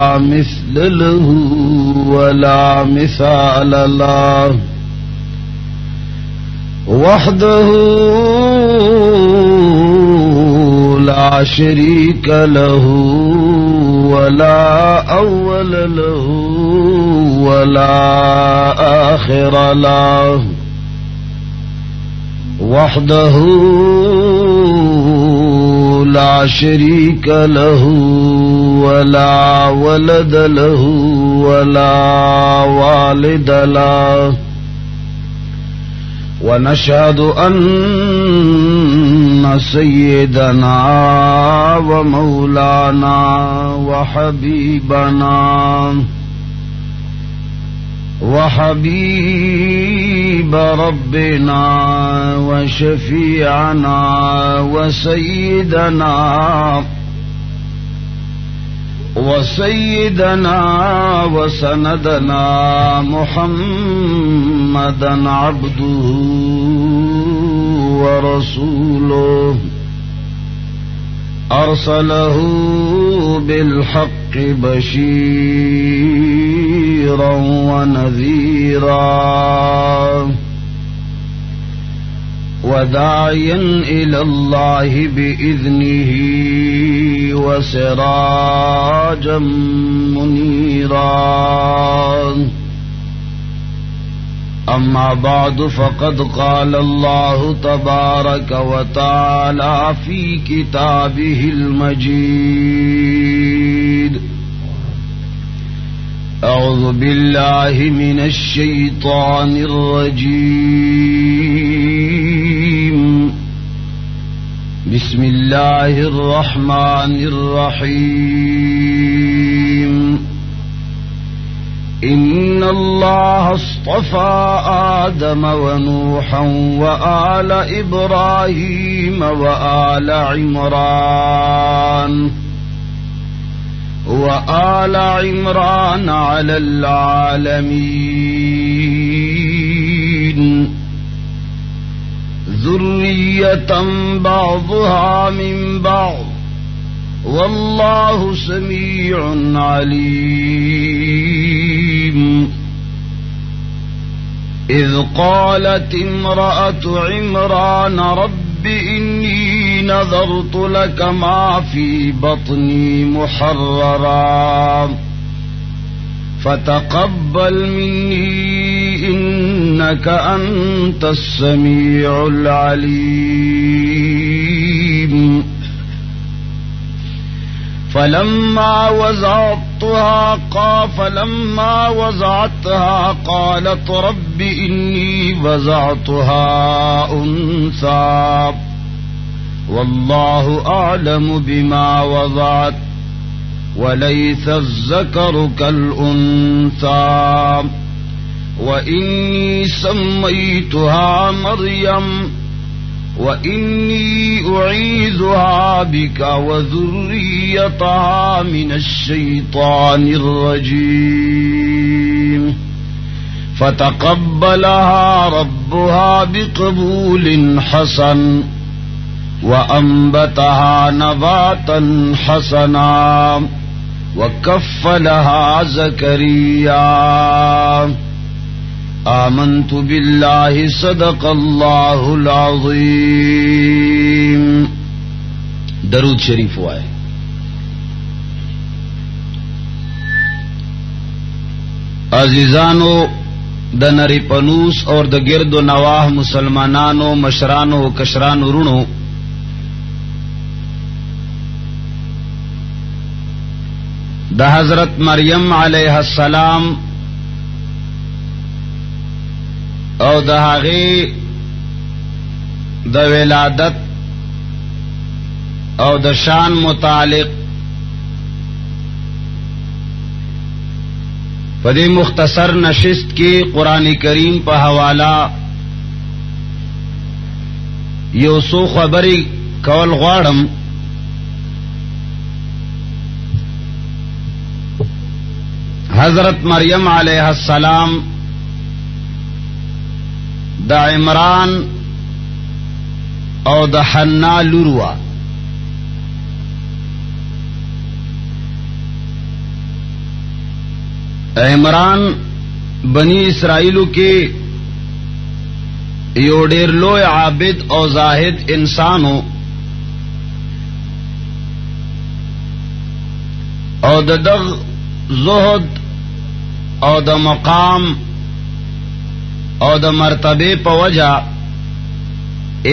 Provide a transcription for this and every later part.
مثل له ولا مثال له وحده لا شريك له ولا أول له ولا آخر له وحده لا شريك له ولا ولد له ولا والد له ونشهد أن سيدنا ومولانا وحبيب ربنا وشفيعنا وسيدنا وسندنا محمدا عبده ورسوله أرسله بالحق بشيرا ونذيرا وداعيا إلى الله بإذنه وسراجا منيرا أما بعد فقد قال الله تبارك وتعالى في كتابه المجيد أعوذ بالله من الشيطان الرجيم بسم الله الرحمن الرحيم إن الله اصطفى آدم ونوحا وآل إبراهيم وآل عمران على العالمين ذرية بعضها من بعض والله سميع عليم إذ قالت امرأة عمران رب إني نذرت لك ما في بطني محررا فتقبل مني إنك أنت السميع العليم فلما وضعتها قالت رب إني وضعتها أنثى والله أعلم بما وضعت وليس الذكر كالأنثى وإني سميتها مريم وإني أعيذها بك وذريتها من الشيطان الرجيم فتقبلها ربها بقبول حسن وأنبتها نباتا حسنا وكفلها زكريا آمنت بالله صدق الله العظيم. درود شریف وائے. عزیزانو د نری پنوس اور د گرد و نواح مسلمانانو مشرانو کشرانو رونو د حضرت مریم علیہ السلام او د هغه د ولادت او د شان متعلق پدې مختصر نشست کې قرآن کریم په حوالہ یو څو خبرې کول غواړم. حضرت مریم علیہ السلام د عمران او د حنا لوروا. عمران بنی اسرائیلو کې یو ډیر لوی عابد او زاهد انسانو او د زهد او د مقام او د مرتبه په وجه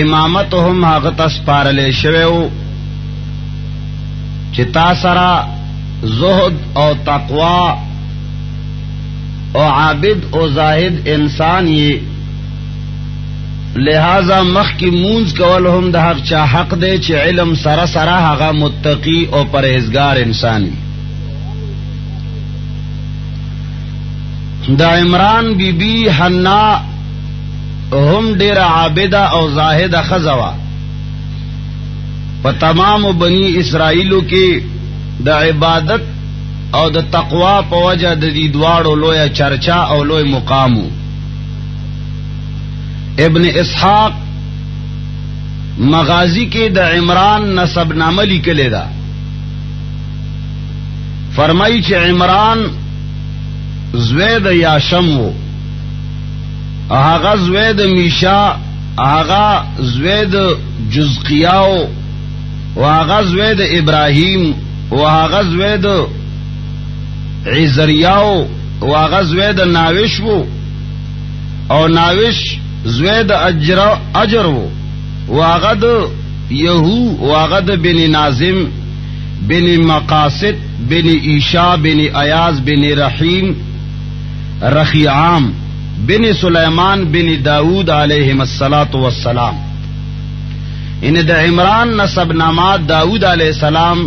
امامت هم هغه تسپارلې شویو چې تا سره زهد او تقوا او عابد او زاهد انسان یې لہذا مخ کی مونز کول هم د حق چا حق دی چې علم سره سره هغه متقی او پرهیزگار انسان وي. د عمران بی بی حنا هم ډیر عابده او زاهده خزوا په تمام بنی اسرائیلو کې د عبادت او د تقوا په وجه د دې دواړو لوی چرچا او لوی مقامو. ابن اسحاق مغازی کې د عمران نسب نامه لیکلې ده. فرمایي چې عمران زوید یاشم وو، هغه زوید میشا، هغه زوید جزقیاو، وهغه زوید ابراهیم، وهغه زوید عزریاو، وهغه زوید ناوش وو، او ناوش زوید اجر وو، وهغه د یهو، وهغه د بن نازم بن مقاصد بن عیشا بن ایاز بن رحیم رخیعام بن سلیمان بن داود علیہم الصلاۃ والسلام. ان د عمران نسب نامات داود علیہ السلام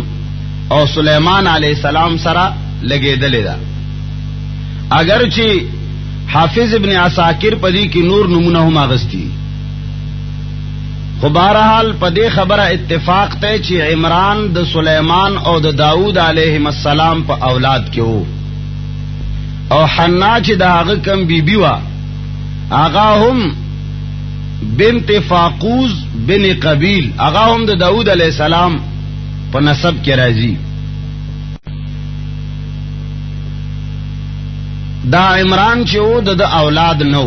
او سلیمان علیہ السلام سره لګیدلې ده. اگرچہ حافظ ابن عساکر پدی کی نور نمونه هم اغستی، خو بہرحال پدی خبره اتفاق ته چې عمران د سلیمان او د داود علیہم السلام په اولاد کې وو، او حنا چې د هغه کم بیبي وا هغه هم بنت فاقوز بن قبیل، هغه هم د داود علیہ السلام په نسب کې راځي. دا عمران چې و د اولاد نو،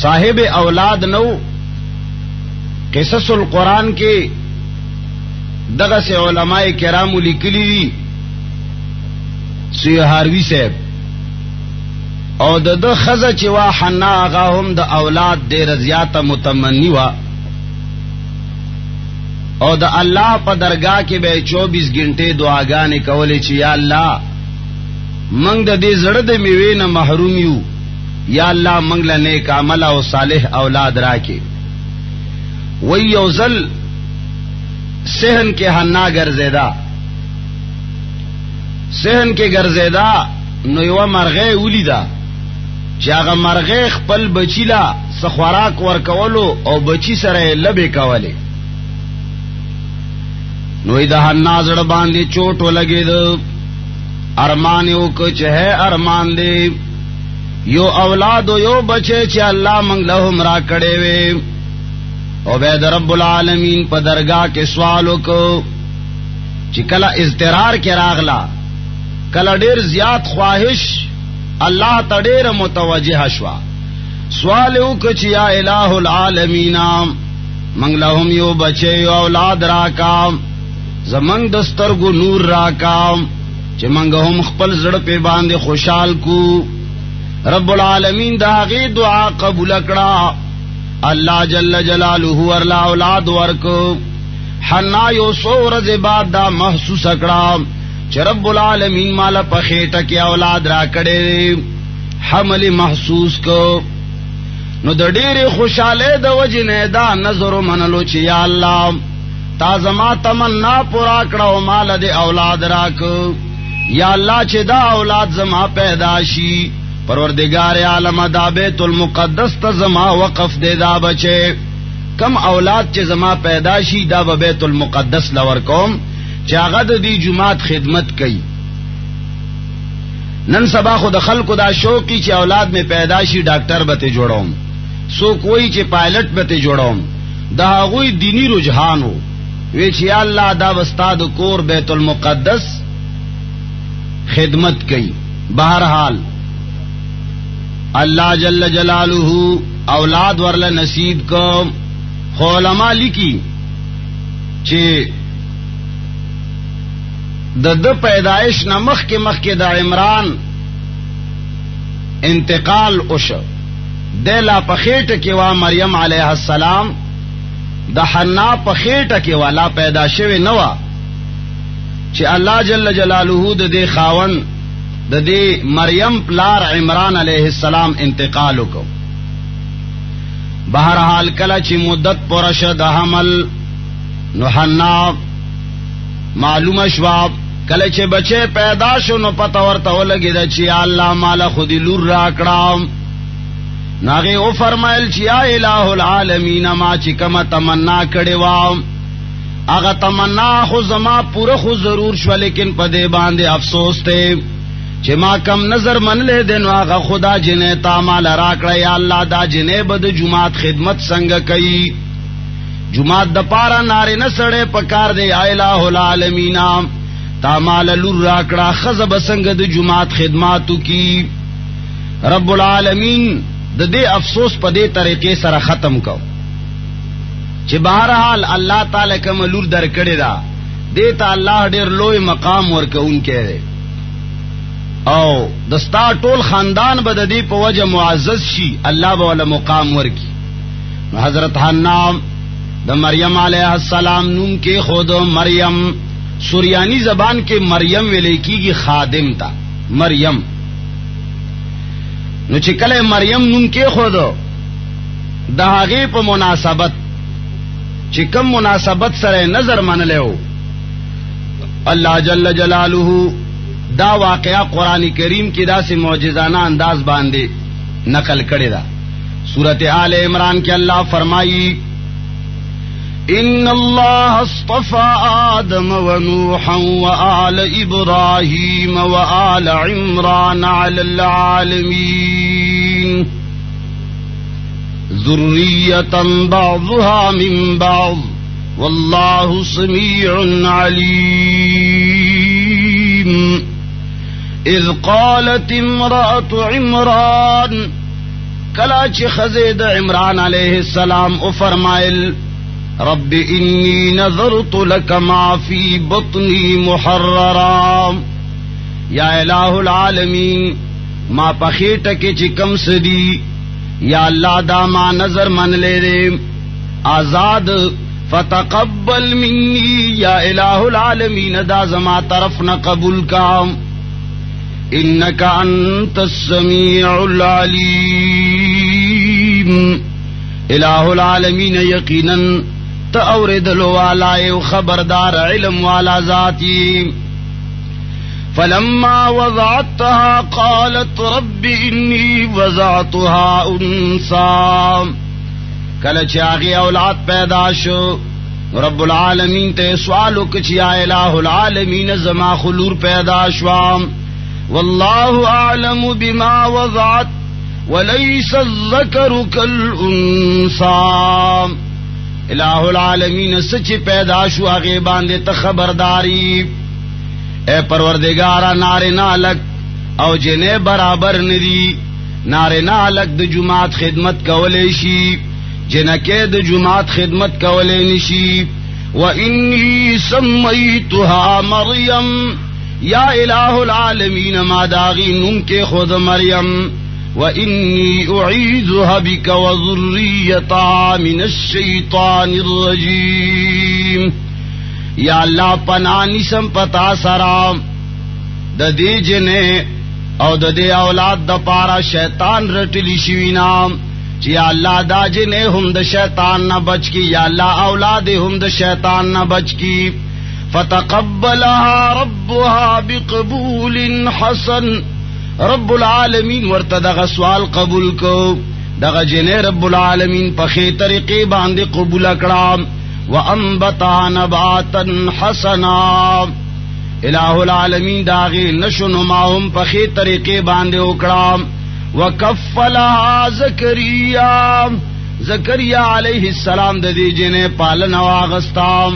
صاحب اولاد نو. قصص القرآن کې دغه سے علماء کرام لیکلی دي، سیهاروی صاحب او د خزه چې وا حنا هغه هم د اولاد ډیر زیاته متمنی وا، او د الله په درگاه کې به 24 غنټه دعاګانې کولې چې یا الله منگ دا دے زړه د میوې نه محروم یو، یا الله منگ له نیک عمل او صالح اولاد راکې. وی یوزل سہن کے حنا ګرځیدا، سہن کے ګرځیدا نو یو مرغه ولیدا چې هغه مرغه خپل بچی لا سخوراک ورکولو او بچی سره لبه کوله. نو د حنا زړه باندې چوٹ ولګید، ارمان یو کچھ ہے ارمان دے یو اولاد و یو بچے چھ اللہ منگ لہم را کڑے وے. او بید رب العالمین پا درگاہ کے سوالو کو چھ کلا اضطرار کے راغلا، کلا دیر زیاد خواہش اللہ تا دیر متوجہ شوا. سوال یو کچھ یا الہ العالمین منگ لہم یو بچے یو اولاد راکام، زمنگ دسترگو نور راکام چې منګه هم خپل زړه په باندې خوشحال کو. رب العالمین دا غي دعا قبول کړه، الله جل جلاله ورلا اولاد ورکو. حنا یو سورز بعد دا محسوس کړه چې رب العالمین مال په خېټه کې اولاد را کړي، حمل محسوس کو. نو د ډېرې خوشاله د وجې نه دا نظر منلو چې یا الله تا زما تمنا پورا کړه او مال دې اولاد راکو. یا اللہ چھ دا اولاد زما پیدا شی، پروردگار عالم دا بیت المقدس تا زما وقف دے دا بچے. کم اولاد چھ زما پیدا شی دا بیت المقدس لور کوم چھ آغا دا دی جماعت خدمت کئی. نن سبا خود خلقو دا شوقی چھ اولاد میں پیدا شی ڈاکٹر بتے جوڑوم، سو کوئی چھ پائلٹ بتے جوڑوم. دا غوی دینی رجحانو وی چھ یا اللہ دا بستاد کور بیت المقدس خدمت کئی. بہرحال اللہ جل جلالہ اولاد ورل نصیب کو. خو علماء لکی چے د پیدائش نمخ کے دا عمران انتقال اوش دے لا پخیٹ کے وا مریم علیہ السلام دا حنا پخیٹ کے وا لا پیدا شوی نوا چے اللہ جل جلالہ دے خاون دے مریم پلار عمران علیہ السلام انتقال کو. بہرحال کلا چی مدت پرش دا حمل نو حنا معلوم شواب کله چې بچے پیدا شو نو پتہ ورته ولګی دا چې الله مال خودی لور راکړم. ناغه او فرمایل چې یا الہ العالمین ما چې کما تمنا کړي وام هغه تمنا خو زما پوره خو ضرور شو لیکن په دې باندې افسوس ته چې ما کم نظر منلې دین هغه خدا جنې تا مال راکړی. یا الله دا جنې بد جمعات خدمت څنګه کوي. جمعات د پارا ناری نه سړې پکار دی. یا الہ العالمین تا مال لور راکړه خزب څنګه د جمعات خدماتو کی. رب العالمین د دې افسوس په دې طریقې سره ختم کو چې بہرحال الله تعالی کوم لور درکړی دا دې ته الله ډېر لوی مقام ورکوونکی دی او دستا ټول خاندان به د دې په وجه معزز شي. الله به ول مقام ورکی. حضرت حنا د مریم علیہ السلام نوم کې خود مریم سوریانی زبان کے مریم ویلے کیږي خادم تا مریم. نو چې کله مریم نوم کې خود د هغه په مناسبت چې کوم مناسبت سره نظر منلو الله جل جلالہ دا واقعہ قرآن کریم کی دا سے معجزانہ انداز باندے نقل کړی دا. سورۃ آل عمران کے اللہ فرمائی ان اللہ اصطفى آدم ونوحا وآل ابراہیم وآل عمران علی العالمین ذریة بعضها من بعض واللہ سمیع علیم اذ قالت امرأة عمران کلاچ خزید عمران علیہ السلام او فرمائل رب انی نذرت لک ما فی بطنی محررا. یا الہ العالمین ما پخیٹ کے چکم سدی یا اللہ دا ما نظر من لے دے آزاد فتقبل منی یا الہ العالمین دا زما طرف نہ قبول کام انک انت السمیع العلیم. الہ العالمین یقینا تأوردلو والا او خبردار علم والا ذاتی. فلما وضعتها قالت رب انی وضعتها انسا. کله چې هغه اولاد پیدا شو رب العالمین ته سوالو کچ یا الہ العالمین زما خلور پیدا شوام والله اعلم بما وضعت وليس الذكر كالانثى. الہ العالمین سچ پیدا شو هغه باندې ته خبرداری. اے پروردگارا نارینه الک او جنې برابر ندی. نارینه الک د جماعت خدمت کولې شي جنکه د جماعت خدمت کولې نشي. وانی سمیتها مریم یا الہ العالمین ما داغی نم کے خود مریم وانی اعیذها بک وذریتها من الشیطان الرجیم. یا اللہ پنانی سم پتا سرام د دې جنې او د دې اولاد د پارا شیطان رټلی شوی نام چې یا اللہ دا جنې هم د شیطان نه بچ کی یا اللہ اولاد هم د شیطان نه بچ کی. فتقبلها ربها بقبول حسن. رب العالمین ورته دغه سوال قبول کو دغه جنې رب العالمین په خې طریقې باندې قبول کړه. وانبتها نباتا حسنا. الہ العالمین داغی نشن ما هم په خې طریقې باندې وکړه. وکفلها زکریا. زکریا علیہ السلام د دې جنې پالنه واغستا.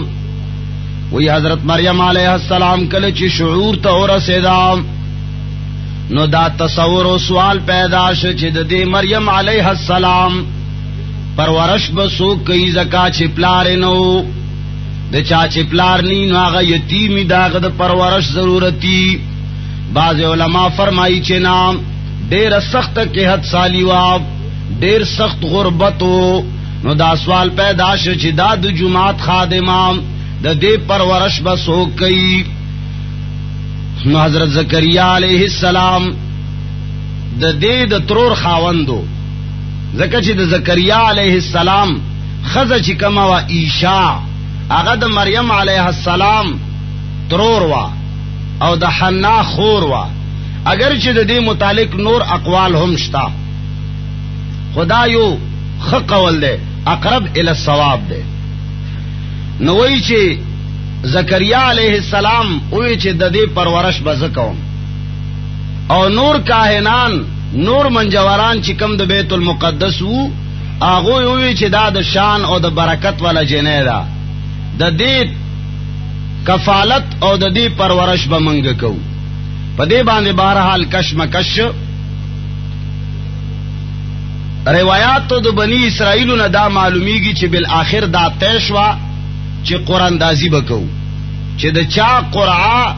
وی حضرت مریم علیہ السلام کله چې شعور ته ورسېدا نو دا تصور او سوال پیدا شو چې د دې مریم علیه السلام پرورش بسو کئی زکا چې پلار نو د چا چې پلار نی نو هغه یتیمی داغه د پرورش ضرورتي. بعض علما فرمایي چې نام ډیر سخت قحط سالی وا ډیر سخت غربت نو دا سوال پیدا شو چې دا د جماعت خادمان د دې پرورش بسو کئی. نو حضرت زکریا علیہ السلام د دې د ترور خاوندو زکه چې د زکریا علیہ السلام خزه چې کما وا عیشا هغه د مریم علیہ السلام ترور وا او د حنا خور وا. اگر چې د دې متعلق نور اقوال هم شتا خدا یو خقول ده اقرب الی الصواب ده. نو وی چې زکریا علیہ السلام وی چې د دې پرورش بزکوم او نور کاهنان نور منجوران چې کم د بیت المقدس وو هغه وی چې دا د شان او د برکت والا جنې ده د دې کفالت او د دې پرورش به منګ کو. په دې باندې بهرحال کشمکش روایات د بنی اسرائیل نه دا معلومیږي چې بالآخر دا تیشوا چې قرآن دازی بکو چې د چا قرعه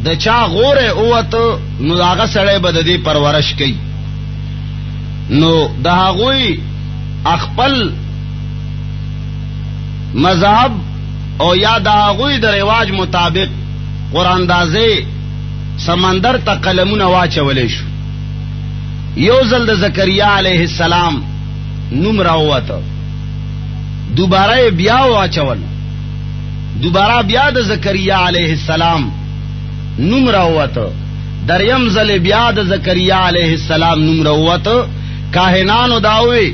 د چا غوره اوته نو هغه سړی به د دې پرورش کوي. نو د هغوی خپل مذهب او یا د هغوی د رواج مطابق قرآن دازی سمندر ته قلمونه واچولې شو. یو ځل د زکریا علیہ السلام نوم راووته دوباره بیا واچول دوباره بیا د زکریا علیہ السلام نوم راووته دریم ځل بیا د زکریا علیہ السلام نوم راووته. کاهنانو داوي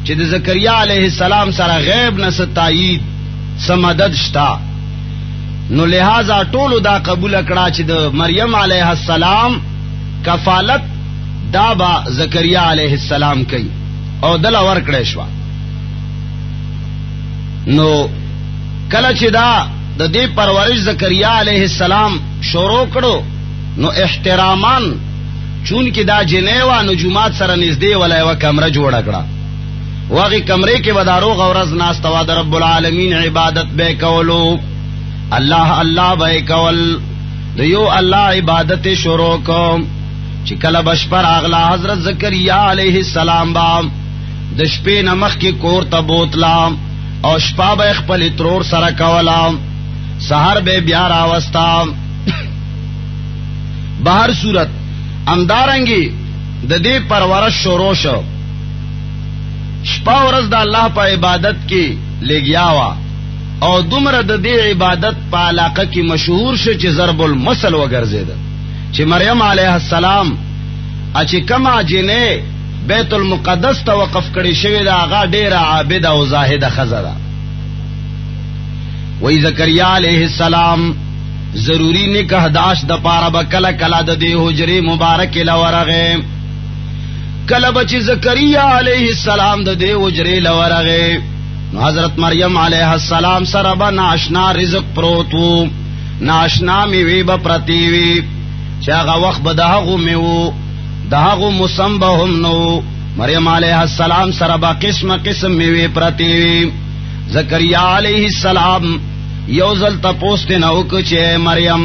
چې د زکریا علیہ السلام سره غیب نه ستایید سمدد شتا نو لہذا ټولو دا قبول کړه چې د مریم علیہ السلام کفالت دا با زکریا علیہ السلام کوي او دل ور کړی شو. نو کله چې دا د دې پرورش زکریا علیہ السلام شروع کړو نو احترامان چون کې دا جنیوا نجومات سره نږدې ولای و کمره جوړ کړه. واغی کمرے کے بدارو غورز ناستوا در رب العالمین عبادت بے کولو اللہ اللہ بے کول دیو اللہ عبادت شروع کو چکل بشپر اغلا حضرت زکریا علیہ السلام بام دشپے نمخ کی کور تبوتلام او شپا بے خپل ترور سر کولام سہر بے بیار آوستام. بہر صورت امدارنگی ددی پرورش شروع شو شپا ورځ د الله په عبادت کې لګیا وا او دومره د دې عبادت په علاقه کې مشهور شو چې ضرب المثل وګرځید چې مریم علیه السلام چې کما جنې بیت المقدس ته وقف کړي شوی دا هغه ډیره عابده او زاهده خزره. وی زکریا علیہ السلام ضروری نکاح داش د پاره بکله کلا د دې حجره مبارک لورغه کله بچ زکریا علیہ السلام د دې حجره لورغه نو حضرت مریم علیہ السلام سره به ناشنا رزق پروتو ناشنا میوه به پرتیوی چې هغه وخت به دهغه میوه دهغه مسمبهم نو مریم علیہ السلام سره به قسم قسم میوه پرتیوی. زکریا علیہ السلام یو ځل تپوست نه وکړ چې مریم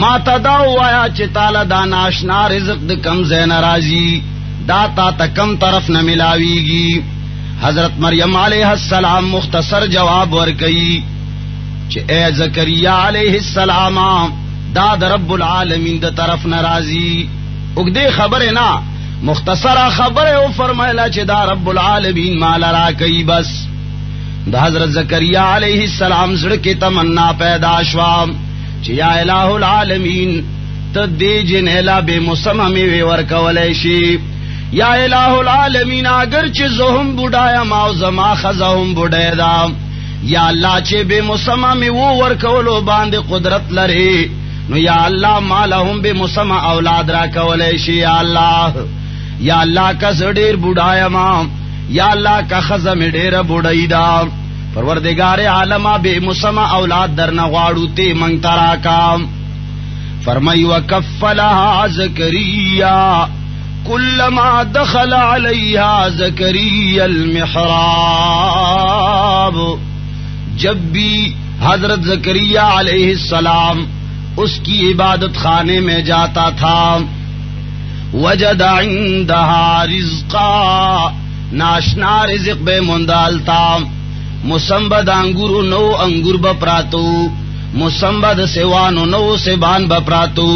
ما تدا وایا چې تعالی دا ناشنا رزق د کم زین راضی دا تا کم طرف نہ ملاویگی. حضرت مریم علیہ السلام مختصر جواب ورکئی کہ اے زکریا علیہ السلام دا رب العالمین دا طرف ناراضی اگدے خبر نا مختصر خبر او فرمائلا کہ دا رب العالمین مالا را کئی بس. دا حضرت زکریا علیہ السلام زڑ کے تمنا پیدا شوا کہ یا الہ العالمین تدی جنیلا بے مسمع میں ورکولیشی یا الہ العالمین اگر چه زهم بوډایا ما او زما خزهم بوډای دا یا الله چې به مسمع می وو ورکولو باندې قدرت لري نو یا الله مالهم به مسمع اولاد را کولای شي یا الله کا ډیر بوډایا ما یا الله کا خزم ډیر بوډای دا پروردگار عالم به مسمع اولاد درنه غواړو ته مونږ ترا کا فرمائی وکفلها زکریا کلما دخل علیہا زکریا المحراب، جب بھی حضرت زکریا علیہ السلام اس کی عبادت خانے میں جاتا تھا، وجد عندها رزقا، ناشنا رزق بے مندالتا، مسمبد انگورو نو انگور بپراتو، مسمبد سیوانو نو سیبان بپراتو.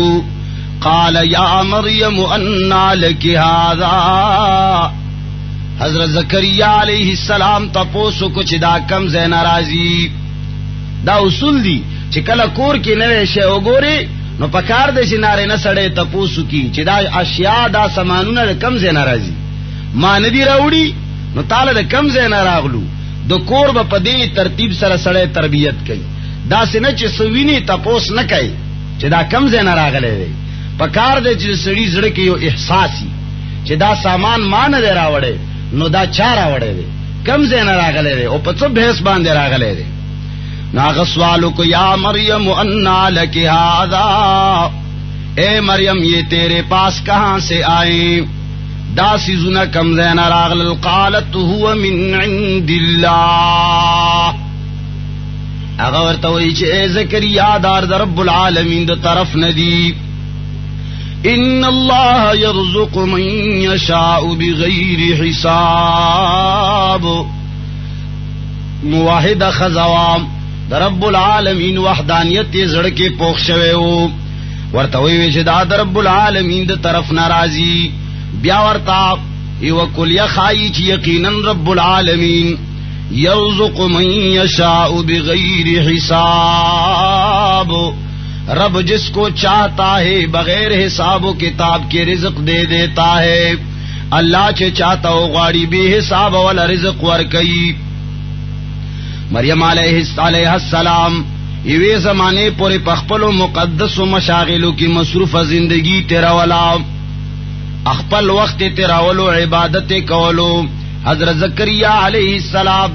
قال یا مریم انا لکی هذا، حضرت زکریا علیہ السلام تپوسو کچھ دا کم زین رازی. دا اصول دی چې کله کور کې نوې شی وګوري نو پکار دې چې نارینه سړی تپوسو کی چې دا اشیاء دا سامانونه کم زین رازی، ما ندی راوړي نو تعالی د کم زین راغلو. د کور به په دې ترتیب سره سړی تربیت کوي، دا سینه چې سویني تپوس نه کوي چې دا کم زین راغلی دی. پکار دې چې سړی زړه کې یو احساسي چې دا سامان ما نه دی راوړی نو دا چا راوړی دی، کم زین راغلی دی او په څه بحث باندې راغلی دی. ناغ سوالو کو یا مریم انا لکی هذا، اے مریم یہ تیرے پاس کہاں سے آئے، دا سیزونا کم زین راغل. قالت هو من عند اللہ، اگر ورتوئی چھ اے زکریا دار در رب العالمین دا طرف ندی. ان اللہ یرزق من یشاء بغیر حساب، موحد خزوام در رب العالمین وحدانیت زړه کې پوښ شوی وو. ورته وی چې دا در رب العالمین د طرف ناراضی. بیا ورته یو کلیه خای چې یقینا رب العالمین یرزق من یشاء بغیر حساب، رب جس کو چاہتا ہے بغیر حساب و کتاب کے رزق دے دیتا ہے. اللہ چھ چاہتا ہو غاڑی بے حساب والا رزق ورکئی. مریم علیہ السلام یوے زمانے پورے پخپل و مقدس و مشاغلوں کی مصروف زندگی تیراولا، اخپل وقت تیراولو عبادت کولو. حضرت زکریا علیہ السلام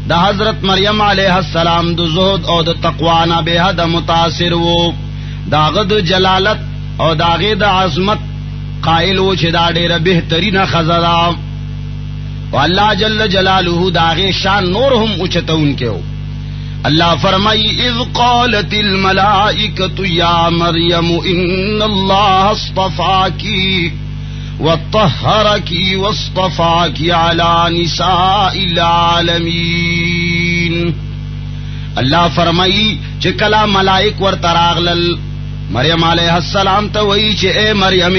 دا حضرت مریم علیہ السلام دو زہد او دا تقوانا بے حد متاثر وو. داغد جلالت او داغد عظمت قائل وو چھ دا ډیره بہترین خزدا، واللہ جل جلالہ داغے شان نور ہم اچتون کے ہو. اللہ فرمائی اذ قالت الملائکۃ یا مریم ان اللہ اصطفاکی وطہرکی واصطفاکی علی نساء العالمین. اللہ فرمائی چکلا ملائک ور تراغلل مریم علیہ السلام تا وئی چھ اے مریم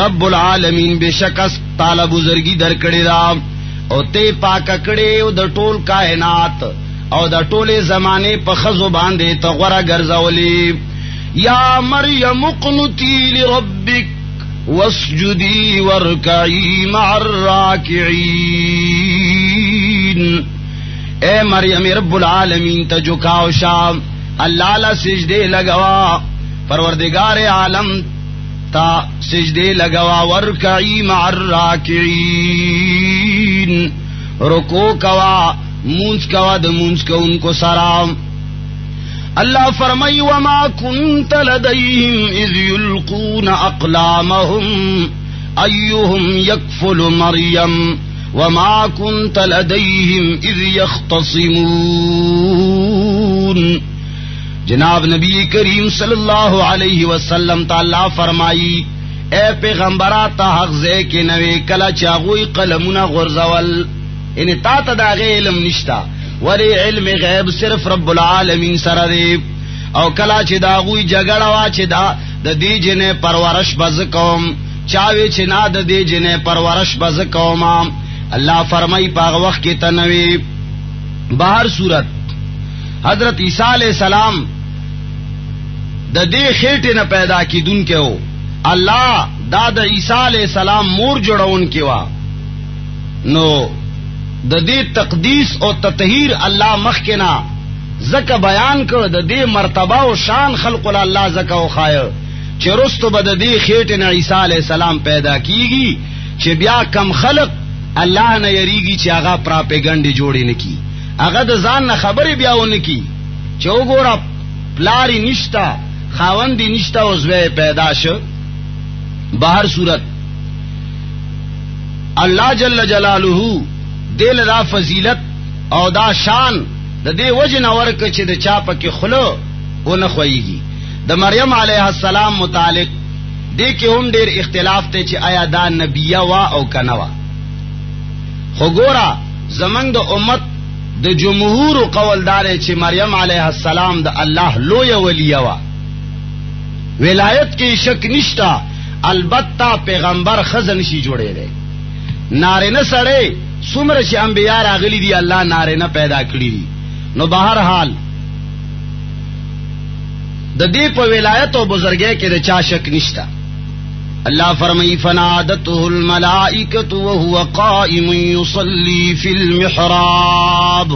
رب العالمین بے شکست تالا بزرگی در کڑی دا او تے پاکا کڑی او دا ټول کائنات او دا ټول زمانے پا خزو باندے تا غورا گرزولی. یا مریم اقنتی لربک واسجدی ورکعی مع الراکعین. اے مریم رب العالمین تا جھکاو شام اللہ لا سجدے لگوا، پروردگار عالم تا سجدے لگوا. ورکعی مع الراکعین، رکو کوا مونج کوا د مونج کو ان کو سلام. اللہ فرمائی وما کنت لدیہم اذ یلقون اقلامہم ایہم یکفل مریم وما کنت لدیہم اذ یختصمون. جناب نبی کریم صلی اللہ علیہ وسلم تعالی فرمائی اے پیغمبرا تا حق زے کے نوے کلا چاغوی قلمنا غرزول، یعنی تا تا دا غی علم نشتا ولی علم غیب صرف رب العالمین سره دی. او کلا چی دا غوی جگڑا وا چی دا دی جنے پرورش بزکوم، چاوی چی نا دا دی جنے پرورش بزکوم. اللہ فرمائی پاغ وقت کی تنوی. باہر صورت حضرت عیسیٰ علیہ السلام دا دی خیٹی نا پیدا کی دن کے ہو. اللہ دا دا عیسیٰ علیہ السلام مور جوڑون کی وا نو دا دی تقدیس او تطہیر اللہ مخکنا زکا بیان کر. دا دی مرتبہ و شان خلق اللہ زکا و خائر چی رستو با دا دی خیٹنا عیسیٰ علیہ السلام پیدا کیگی چی بیا کم خلق اللہ نا یریگی چی آغا پراپیگنڈی جوڑی نکی، آغا دا زان نا خبری بیاو نکی چی او گورا پلاری نشتا خاوند نشتا او زوی پیدا شو. بہر صورت اللہ جل جلالہ دل دا فضیلت او دا شان د دې وجه ورک چې د چا پکې خلو او نه خوېږي. د مریم علیه السلام متعلق دې کې هم ډېر اختلاف ته چې آیا دا نبیه وا او کنه وا. خو ګورا زمنګ د امت د جمهور قوالدار چې مریم علیه السلام د الله لوی ولیه وا. ولایت کې شک نشتا، البته پیغمبر خزن شي جوړې دی. نارینه سره څومره چې انبیا راغلي دي الله نارینه پیدا کړی دي. نو بهر حال د دې په ولایت او بزرګۍ کې د چا شک نشتا. اللہ فرمائی فنادته الملائکۃ وهو قائم یصلی فی المحراب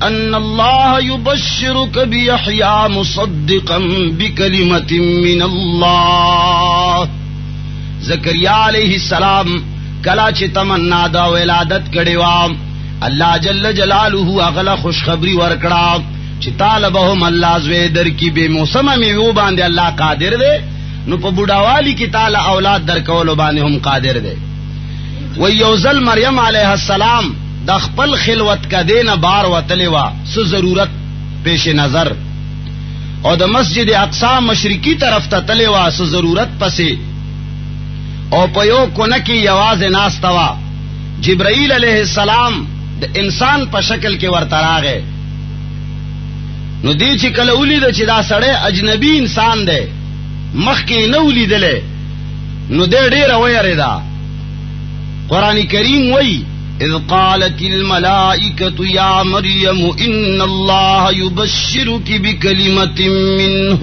ان اللہ یبشرک بیحیی مصدقا بکلمۃ من اللہ. زکریا علیہ السلام کلا چې تمنا دا ولادت کړي وا، الله جل جلالہ اغلا خوشخبری ورکړه چې طالبهم الله زوی در کی بے موسمه میوه باندې الله قادر دی. نو په بوډاوالی کې تعالی اولاد در کولو باندې هم قادر دی. و یوزل مریم علیہ السلام د خپل خلوت کدینه بار وتلی وا څه ضرورت پیش نظر، او د مسجد اقصی مشرقی طرف ته تلی وا څه ضرورت پسې، او په یو کونه کې یوازې ناسته وا. جبرائیل علیہ السلام د انسان په شکل کې ورته راغی. نو دی چې کله ولید چې دا سړی اجنبی انسان دی، مخکې نه ولیدلې، نو دې ډېره ویریدا. قرآن کریم وایي اذ قالت الملائکة یا مریم ان اللہ یبشرک بکلمۃ منہ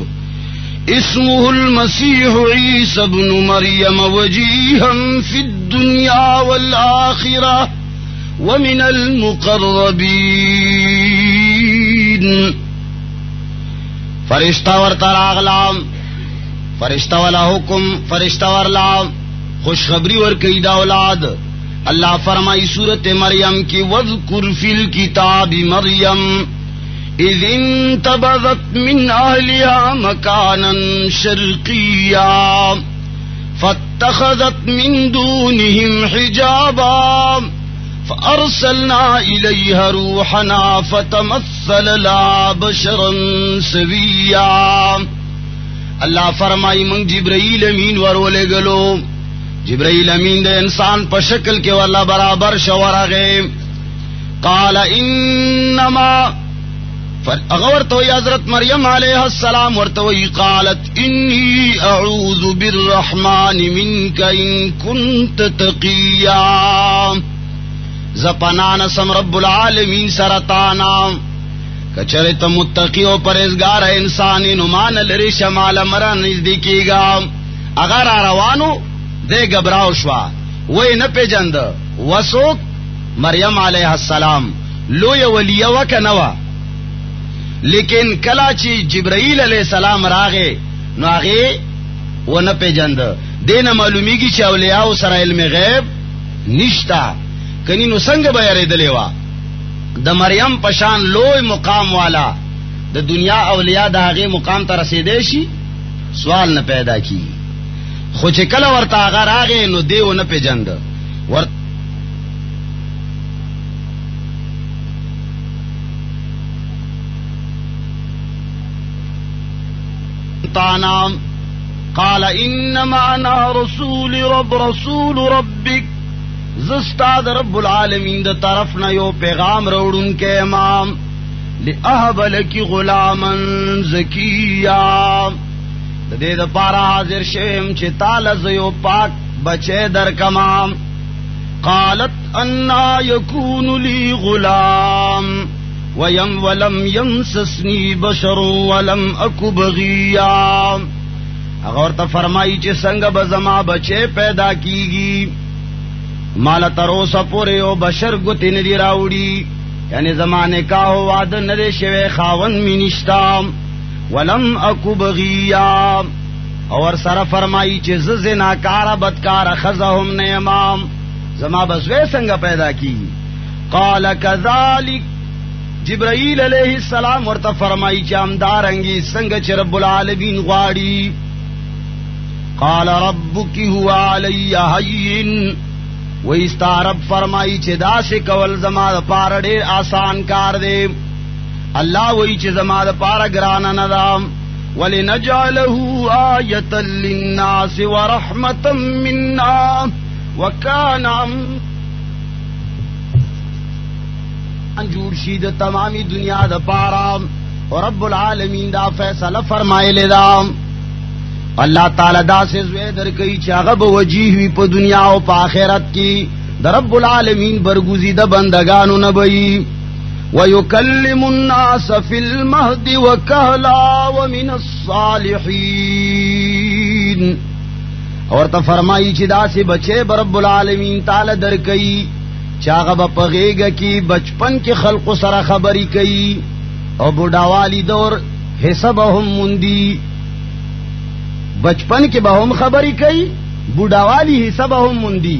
اسمه المسیح عیسی ابن مریم وجیہا فی الدنیا والآخرہ ومن المقربین. فرشتہ ورته راغلام، فرشتہ والا حکم، فرشتہ ورلا خوشخبری ورکی دا اولاد. اللہ فرمائی سورت مریم کی وذکر فی الکتاب مریم اذ انتبذت من اہلها مکانا شرقیا فاتخذت من دونهم حجابا فارسلنا الیها روحنا فتمثل لها بشرا سویا. اللہ فرمائی من جبرائیل امین ورولے گلو، جبرائیل امین دے انسان پا شکل کے واللہ برابر شورغے. قال انما اغورتوی حضرت مریم علیہ السلام ورتوی قالت انی اعوذ بالرحمن منک ان کنت تقیا. زپنان سم رب العالمین سرطانا کچرے تو متقی و پرہیزگار انسانی نمان لری شمال مرا نزدیکی گا. اگر روانو دے گبراو شوا وی نپی جند وسوک مریم علیہ السلام لوی ولیہ وکنوا. لیکن کلا چی جبرائیل علیہ السلام راغے نو آغے و نپی جند. دین معلومی کی چی اولیاء سر علم غیب نشتا، کنی نو سنگ بیاری دلیوا. د مریم پشان لوی مقام والا د دنیا اولیاء د هغه مقام ته رسیدې شي سوال نه پیدا کی. خو چې کله ورته هغه راغی نو دیو نه پیجند ورتانا قال انما انا رسول ربک، زستاد رب العالمین د طرف نه یو پیغام روڑن کے امام لأهب لکی غلاما زکیا. د دې د پارا حاضر شیم چې تعالی زیو پاک بچے در کمام. قالت انا یکون لی غلام ولم یمسسنی بشر ولم اک بغیا. اگر ته فرمائی چې څنګه به زما بچے پیدا کیږي، مالا تروسا پوری او بشر گتی ندی راوڑی، یعنی زمانے کا ہو وعد ندی شوے خاون می نشتا. ولم اکو بغیا، اور سر فرمائی چی زنا کارا بدکارا خزہم نیمام، زما بسوے سنگا پیدا کی. قال کذالک جبرائیل علیہ السلام ورته فرمایي چې امدارنګي څنګه چې رب العالمین غواړي. قال ربک هو علی هین، وایستا رب فرمایي چې داسې کول زما د پاره ډېر آسان کار دی. الله وایي چې زما د پاره ګرانه نه ده. ولنجعله آیة للناس ورحمة منا وکان جوړ شي د تمامي دنیا د پاره، او رب العالمین دا فیصله فرمایلی دا. الله تعالی دا سے زوی درکئی چې هغه به وجیه وي په دنیا او په آخرت کې د رب العالمین برگزیده بندگانو نه وي. وَيُكَلِّمُ النَّاسَ فِي الْمَهْدِ وَكَهْلًا وَمِنَ الصَّالِحِينَ. اور ته فرمایي چې داسې بچے رب العالمین تعالی درکئی چې هغه به په غېږه کې بچپن کې خلقو سره خبرې کوي او بوډاوالی دور حصه به هم موندي. بچپن کې به هم خبرې کوي، بوډاوالی حصه به هم موندي.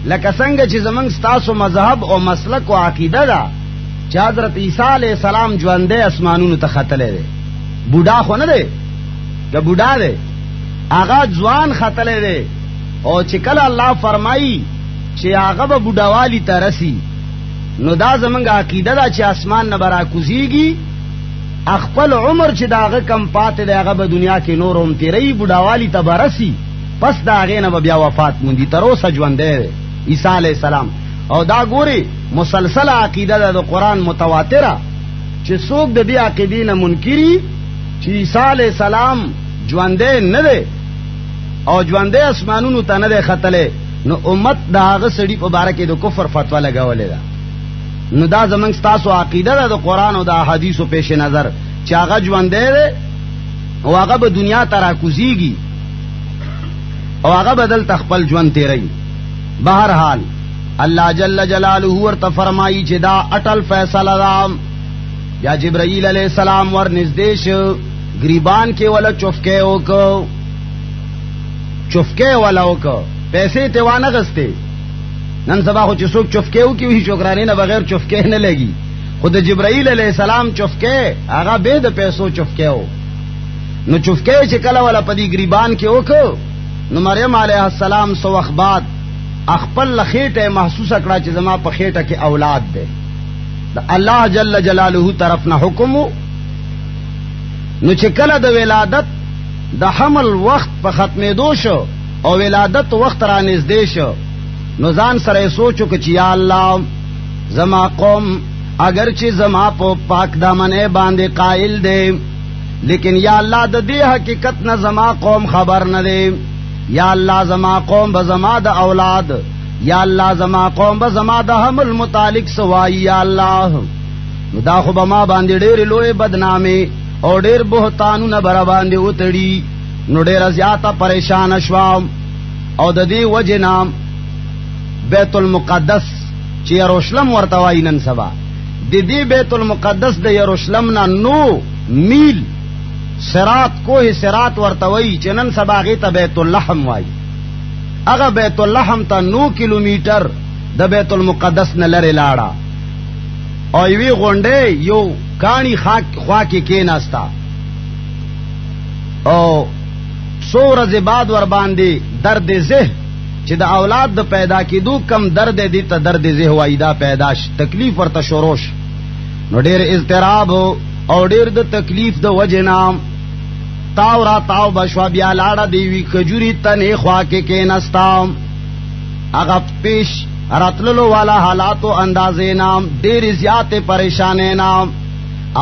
لکه څنګه چې زمونږ ستاسو مذهب او مسلک او عقیده ده چې حضرت عیسی علیہ السلام ژوندی اسمانونو ته ختلی دی. بوډا خو نه دی، که بوډا دی هغه ځوان ختلی دی. او چې کله الله فرمایي چې هغه به بوډاوالی ته رسی، نو دا زمونږ عقیده ده چې اسمان نه به راکوزیږي، خپل عمر چې د هغه کم پاتې دی هغه به دنیا کې نور هم تیروي، بوډاوالی ته به رسی، پس د هغې نه به بیا وفات موندي. تر اوسه ژوندی دی عیسی علیہ السلام. او دا ګوري مسلسل عقیده ده د قرآن متواتره چې څوک د دې عقیدې نه منکري چې عیسی علیہ السلام ژوندی نه دی او ژوندی اسمانونو ته نه دی ختلی، نو امت د هغه سړي په باره کې د کفر فتوا لګولې ده. نو دا زمونږ ستاسو عقیده ده د قرآن او د احادیثو پیش نظر چې هغه ژوندی دی او هغه به دنیا ته راکوزیږي او هغه به دلته خپل ژوند تیروي. بهرحال الله جل جلاله ورته فرمایي چې دا اټل فیصله ده. یا جبرائیل علیہ السلام ور نږدې شو، گریبان کې ولا چفکې وکړو، چفکې ولا وکړو، پیسې ته وانه غستې. نن سبا خو چې څوک چفکې وکړي وي شکرانې نه بغیر چفکې نه لګي. خو د جبرائیل علیہ السلام چفکې هغه به د پیسو چفکې و. نو چفکې چې کله ولا په دې گریبان کې وکړو، نو مریم علیہ السلام سو وخت بعد خپل خېټه محسوسه کړه چې زما په خېټه کې اولاد دی. د الله جل جلاله طرف نه حکم. نو چې کله د ولادت د حمل وخت په ختمېدو شو او ولادت وخت را نږدې شو، نو ځان سره سوچو چې یا الله زما قوم اگر چې زما په پاک دامنې باندې قائل دی، لیکن یا الله د دې حقیقت نه زما قوم خبر نه دی. یا اللہ زما قوم بزما د اولاد، یا اللہ زما قوم بزما د حمل متعلق سوائی. یا اللہ دا خو بما باندې ډېر لوی بدنامي او ډېر بهتانونه بر باندې وتړي. نو ډېر زیاته پریشان شوم او د دې وجه نام بیت المقدس چې یروشلم ورته وایي نن سبا، د دې بیت المقدس د یروشلم نه 9 میل صراط کوه صراط ورتوي چې نن سبا غي ته بیت اللحم وای. هغه بیت اللحم ته 9 کیلومتر د بیت المقدس نه لره لاړه او وی غونډه یو کانی خوا کې کېناستا او سورز بعد ور باندې درد زه چې د اولاد د پیدا کېدو کم درد دي ته درد زه وای. دا پیداش تکلیف ورته شروش، نو ډېر اضطراب او ډېر د تکلیف د وجه نام تاو را تاو بشوا بیا لاړه دیوی کجوری تنې خوا کې کېناستا. هغه پیش راتللو والا حالاتو اندازې نام ډېر زیاتې پریشانې نام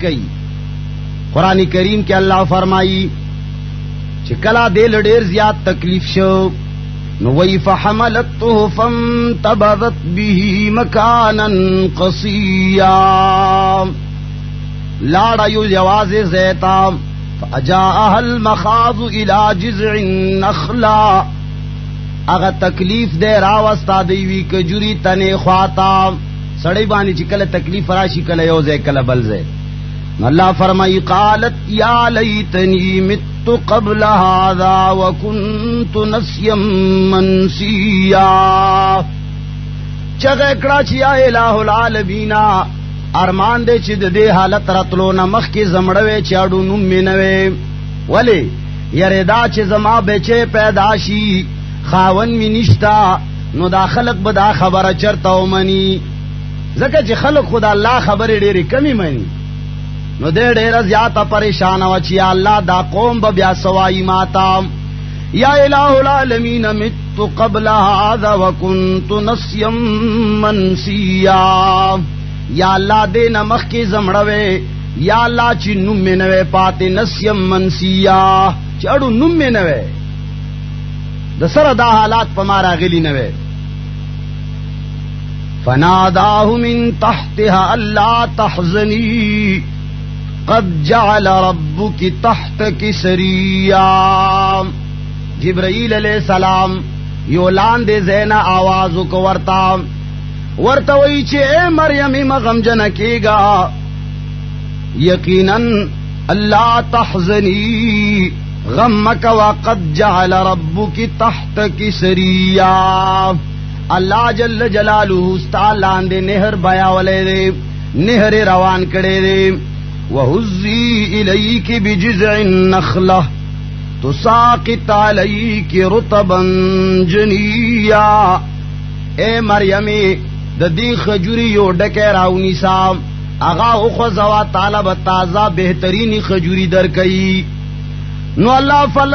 کوي. قرآن کریم کې الله فرمایي چې کلا دل ډېر زیات تکلیف شو، نو وی فحملته فانتبذت به مکانا قصیا. لاړه یو جواز زیتا فاجاءها المخاض الى جذع النخلا. اغه تکلیف دے راوستا دیوی کجوری تنه خواتا. سړی باندې چې کله تکلیف راشي کله یو ځای کله بل ځای. الله فرمایي قالت یا لیتنی مت قبل هذا وكنت نسيا منسيا. چغه کړه چې یا الہ العالمین ارمان دې چې د دې حالت راتلو نه مخکې زمړوي چې اډو نوم مې نه وي. ولی یره دا چې زما بچي پیدا شي خاون می نشتا نو دا خلق به دا خبره چرته ومني، ځکه چې خلق خدا الله خبره ډېری کمی مني. نو دې ډېر زیاته پریشان و چې الله دا قوم به بیا سوای ماتا. یا الہ العالمین مت قبل هذا وكنت نسيا منسيا. یا الله دې نمخ کې زمړوي، یا الله چې نوم مې نوې پاتې نسيا منسيا، چې اړو نوم مې نوې د سره دا حالات په ما راغلي نوې. فناداه من تحتها الا تحزني قد جعل ربك تحتك سريا. جبرائیل علیہ السلام یو لاندې زینا آواز کو ورتا وی چې اے مریم مغم جن کېگا، یقینا اللہ تحزنی غمک وقد جعل ربك تحتك سریا. اللہ جل جلالہ ستا لاندې نهر بیا ولې دے، نهر روان کړي دے. وهزي الیک بجذع النخلة تساقط علیک رطبا جنیا. اے مریمی د دې خجوري یو ډکه راونی سام اغا او خزوا طالب تازه بهترینی خجوری درکئی. نو الله فل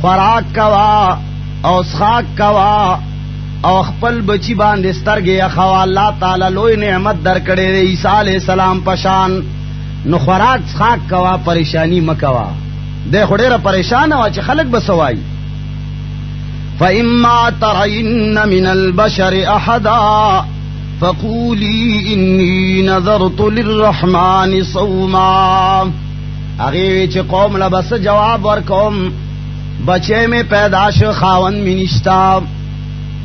خوراک کوا او اسخاک کوا او خپل بچی باندې سترګې اخوا. الله تعالی لوی نعمت درکړې دی عیسی علیہ السلام پشان. نو خوراک اسخاک کوا، پریشانی مکوا. د خډیره پریشان وا چې خلک بسوای. فإما ترين من البشر أحدا فقولي إني نذرت للرحمن صوما. اغیوی چې قوم لبس جواب ورکوم بچے میں پیداش خاون میں نشتا.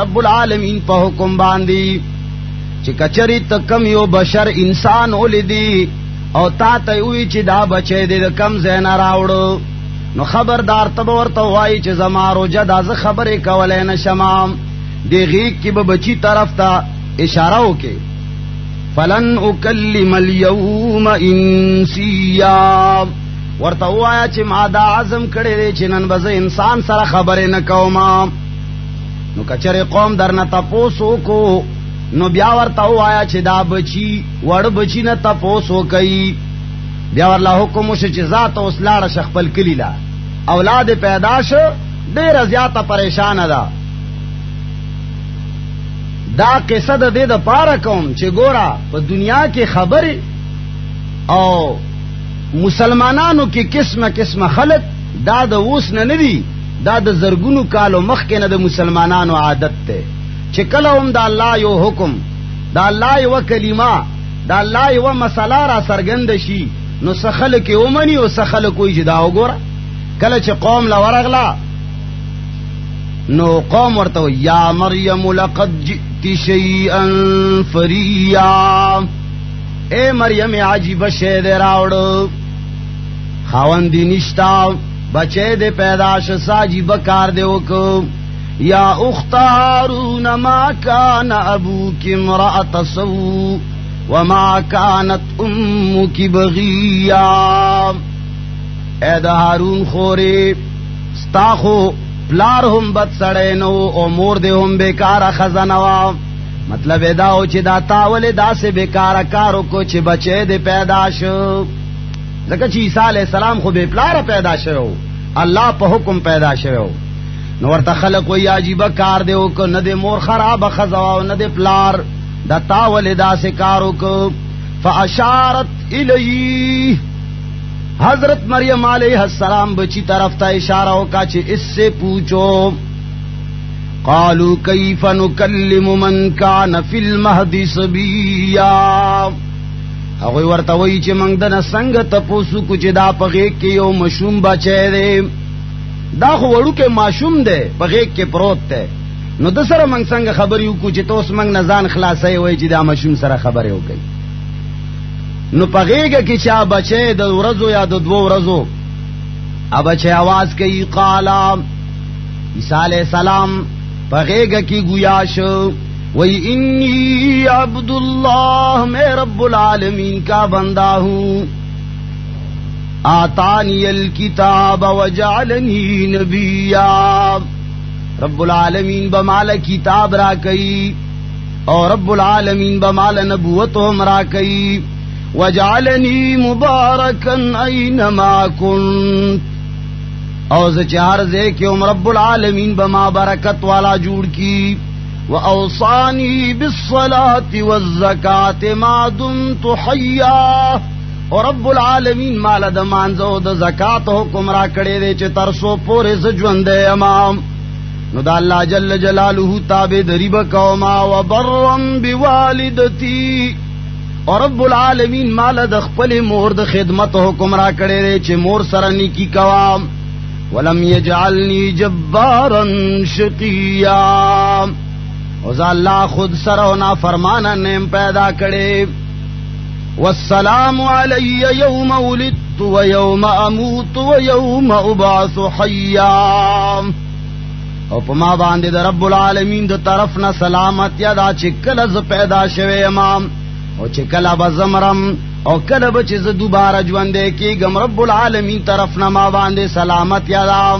رب العالمین په حکم باندې چې کچری تکم یو بشر انسان ولیدي او تا ته وی چې دا بچی دې کم زینا راوړو، نو خبردار تب ورته وای چې زما روجه دا ز خبرې کولای نشم. دی غیق کی به بچی طرف ته اشاره وکي. فلن اکلم اليوم انسیا، ورته وایا چې ما دا عزم کړی دی چې نن به زه انسان سره خبرې نه کوم. نو کچره قوم درنه تپوسو کو نو بیا ورته وایا چې دا بچی وړ بچی نه تپوسو کوي. بیا ورله حکم وشو چې ذات اوس لاړه شخپل کلی لا اولاد پیدا شو، ډیره زیاته پریشان ده. دا قصه د دې د پاره کوم چې ګوره په دنیا کې خبرې او مسلمانانو کې قسمه قسمه خلق دا د اوس نه ندي، دا د زرګونو کالو مخکې نه د مسلمانانو عادت ته چې کله هم د الله یو حکم، د الله یو کلمه، د الله یو مسله را سرګند شي نو څه خلک یې ومني او څه خلک وایي چې دا وګوره. کله چې قوم لا ورغلا نو قوم ورته یا مریم لقد جئت شیئا فریا. اے مریم عجیب شی دې راوړو، خاوند دې نشتا، بچی دې پیدا شو، عجیب کار دې وکړو. یا اخت هارون ما کان ابوک امرأة سوء وما كانت امك بغیا. اے د هارون خورې ستا خو پلار هم بد سړی نو او مور دې هم بیکاره خزانه وا. مطلب دا او چې دا تاول داسې بیکاره کارو کو چې بچی دې پیدا شو، ځکه چې عیسی علیہ السلام خو بے پلار پیدا شو، الله په حکم پیدا شو. نو ورته خلق وی عجیب کار دی او کو نه د مور خراب خزوا او نه د پلار دا تاول داسې کارو کو. فاشارت الی، حضرت مریم علیہ السلام بچی طرف تا اشارہ وکا چې اس سے پوچھو. قالوا کیف نکلم من کان فی المهد صبیا. هغه ورته وی چې موږ دنه څنګه تاسو کو چې دا پغې کې یو مشوم بچی دی، دا خو وړو کې ماشوم دی پغې کې پروت دی، نو د سره موږ څنګه خبرې وکړو چې تاسو موږ نه ځان خلاصای وای چې دا ماشوم سره خبرې وکړي. نو پغېګه کې چا بچی د ورځو یا د دوه ورځو اب بچے آواز کئی قالا عیسیٰ علیہ السلام پغیگ کی گویاش وی انی عبداللہ میں رب العالمین کا بندہ ہوں آتانی الکتاب وجعلنی نبیا رب العالمین بمال کتاب را کئی اور رب العالمین بمال نبوت ہم را کئی وجعلنی مبارکن اینما کنت اوز چہر زے کیوں رب العالمین بما برکت والا جوڑ کی وأوصانی بالصلاة والزکاة ما دمت حیا اور رب العالمین مال د مانزو د زکات حکم را کړی دی چې ترسو پورې ز ژوندې امام نو د الله جل جلاله تابعداري وکوما وبرا بوالدتی اور رب العالمین مال د خپل مور د خدمت حکم را کړی دی چې مور سره نیکی کوام ولم یجعلنی جبارا شقیا او ذا اللہ خود سرونا فرمانا نیم پیدا کرے والسلام علی یوم ولدت و یوم اموت و یوم ابعث حیا او پما باندے دا رب العالمین دا طرفنا سلامت یادا چکل از پیدا شوے امام او چکل بزمرم او کل بچز دوبارہ جوندے کی گم رب العالمین طرفنا ما باندے سلامت یادا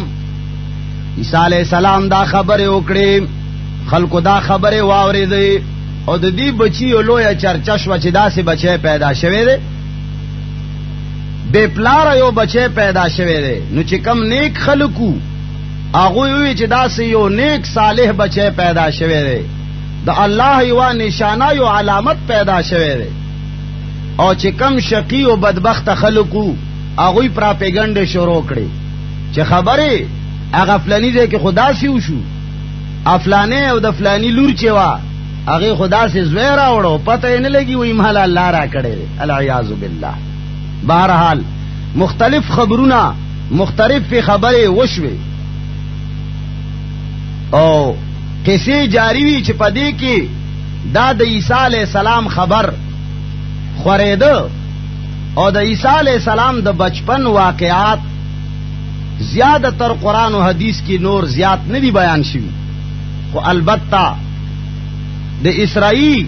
عیسیٰ علیہ السلام دا خبر اکڑے خلقو دا خبر واوری دی او د دې بچی لویا چرچا شو چې دا سه بچی پیدا شوه دی بے پلار یو بچی پیدا شوه دی نو چې کم نیک خلقو هغه وی چې دا سه یو نیک صالح بچی پیدا شوه دی د الله یو نشانه یو علامت پیدا شوه دی او چې کم شقی او بدبخت خلقو هغه پراپګاندا شروع کړي چې خبره هغه فلانی دی کې خدا سی وشو افلانه او د فلانی لور چوا هغه خدا سے زوی راوړو پته یې نه لګي وای مال الله را کړي العیاذ بالله بہرحال مختلف خبرونه مختلف خبره وشوي او کیسه جاری وی چې پدې کې دا د عیسی علی السلام خبر خوریده او د عیسی علی السلام د بچپن واقعات زیادہ تر قرآن و حدیث کی نور زیاد نه دی بیان شوی خو البتہ د اسرائیل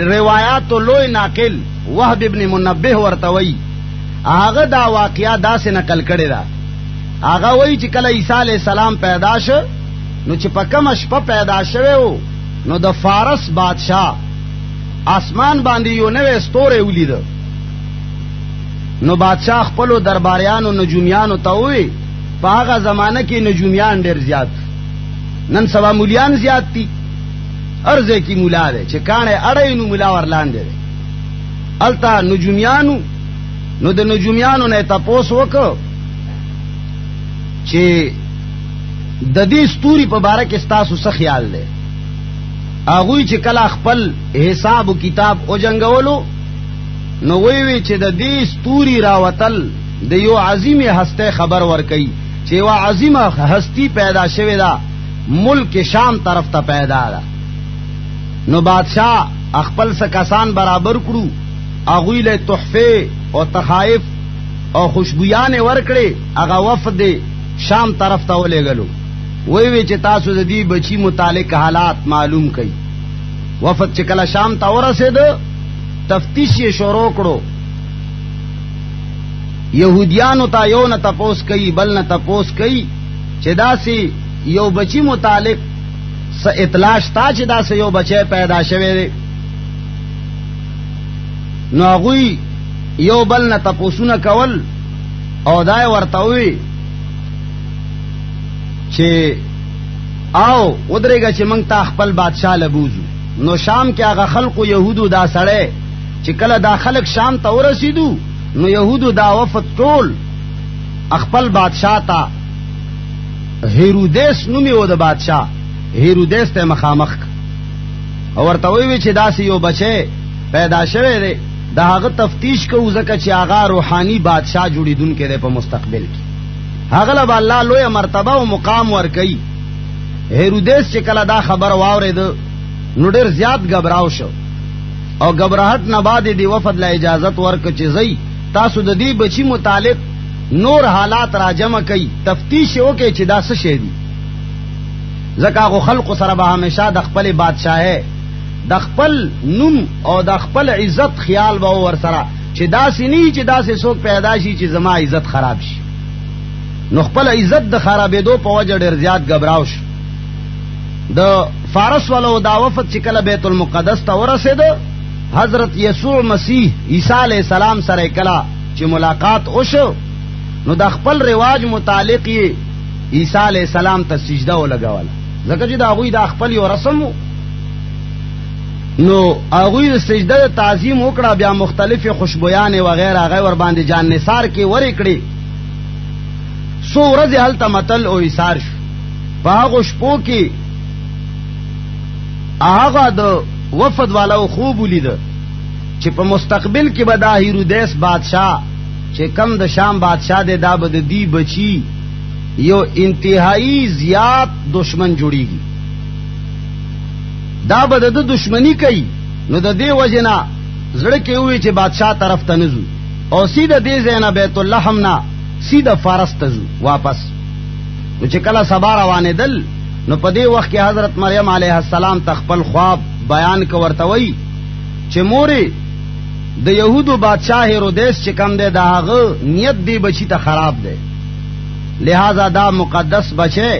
روایات لوی ناقل وهب ابن منبه ورتوی هغه دا واقعیا دا سے نقل کړی دا هغه وای چې کله عیسی علی السلام پیدا شو نو چې په کوم شپه پیدا شوی وو نو د فارس بادشاہ اسمان باندې یو نوې ستوره ولید نو بادشاہ خپل درباریانو نجومیانو ته وی په هغه زمانہ کې نجومیان ډیر زیات نن سبا مولیان زیات دي ارزه کی مولا ده چې کانه اړې نو مولا ورلاندې التا نجومیانو نو د نجومیانو نه تاسو وکړه چې د دې ستوري په باره کې تاسو څه خیال ده هغه چې کله خپل حساب او کتاب او جنگولو نو وی چې د دې ستوري راوتل د یو عظیم هسته خبر ورکي چې یو عظیمه هستی پیدا شوه دا ملک شام طرف ته پیدا ده نو بادشاہ خپل سکاسان برابر کړو هغه له تحفه او تحائف او خوشبویان ورکړي هغه وفد شام طرف ته ولېګلو وی چې تاسو د دې بچی متعلق حالات معلوم کړئ وفد چې کله شام ته ورسېد تفتیش یې شروع کړو یهودیانو ته یو نه تپوس کوي بل نه تپوس کوي چې داسې یو بچی متعلق س اطلاع تا چې داسې یو بچی پیدا شوی دی نو هغوی یو بل نه تپوسونه کول او دای ورته وی چې آو ودرېږه چې موږ ته خپل بادشاہ لبوزو نو شام کې هغه خلقو یهودو دا سړی چې کله دا خلق شام ته ورسېدو نو یهودو دا وفد ټول خپل بادشاہ ته هیرودیس نومي و د بادشاہ هیرودیس ته مخامخ او ورته وی چې داسې یو بچی پیدا شوی دی دا هغه تفتیش کوو ځکه چې هغه روحاني بادشاہ جوړېدونکی دی په مستقبل کې هغه له الله لوی مرتبه او مقام ورکوي هیرودیس چې کله دا خبر واورېد نو ډېر زیات غبراو شو او غبراهټ نه بعد دی وفد له اجازت ورک چې زئی تاسو د دې بچی متعلق نور حالات را جمع کئی تفتیش وکي چې دا څه شی دي. ځکه خو خلق سره به همیشه د خپل بادشاہي د خپل نوم او د خپل عزت خیال به ور سره چې داسې نه چې داسې څوک پیدا شي چې زما عزت خراب شي. نو خپل عزت د خرابېدو په وجه ډېر زیات غبراو شو. د فارس والو دا وفد چې کله بیت المقدس ته ورسېد، حضرت یسوع مسیح عیسی علیہ السلام سره کله چې ملاقات وشو، نو د خپل رواج متعلق عیسی علیہ السلام ته سجده ولګوله، ځکه چې دا هغوی د خپل یو رسم و. نو هغوی د سجده تعظیم وکړه، بیا مختلف خوشبویانې وغیره هغه ور باندې جان نثار کې ورې کړې. څو ورځې هلته متل او ایثار شو. په هغو شپو کې هغه د وفد والاو خوب ولیده چې په مستقبل کې به دا هیرودیس بادشاہ چې کم د شام بادشاہ دی، دا به د دی بچی یو انتہائی زیات دشمن جوړیږي، دا به د دشمنی کوي. نو د دې وجنا زړه کې وی چې بادشاہ طرف ته نزو او سیده دې ځای نه بیت اللحم نه سیده فارس ته ځو واپس. نو چې کله سبا روانېدل، نو په دې وخت کې حضرت مریم علیہ السلام تخپل خواب بیان کو ورته وی چې مورې د یهودو بادشاہ هیرودیس چې کم دی، دا هغه نیت دی بچی ته خراب دی، لہذا دا مقدس بچے،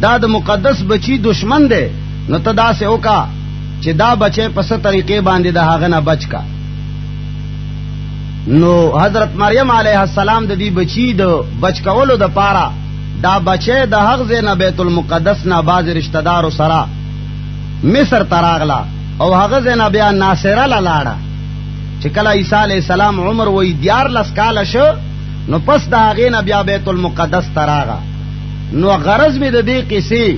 دا د مقدس بچی دشمن دی. نو ته داسې وکا چې دا بچے په څه طریقې باندې د هغه نه بچ کا. نو حضرت مریم علیہ السلام د دې بچی د بچ کولو د پاره دا بچے د هغه ځای نه بیت المقدس نه باز رشتہ دارو سره مصر تراغلا او هغه ځای نه بیا ناصره لاړه. چې کله عیسی علیہ السلام عمر وی 14 کاله شو، نو پس دا هغه نه بیا بیت المقدس تراغه. نو غرض می د دې قصې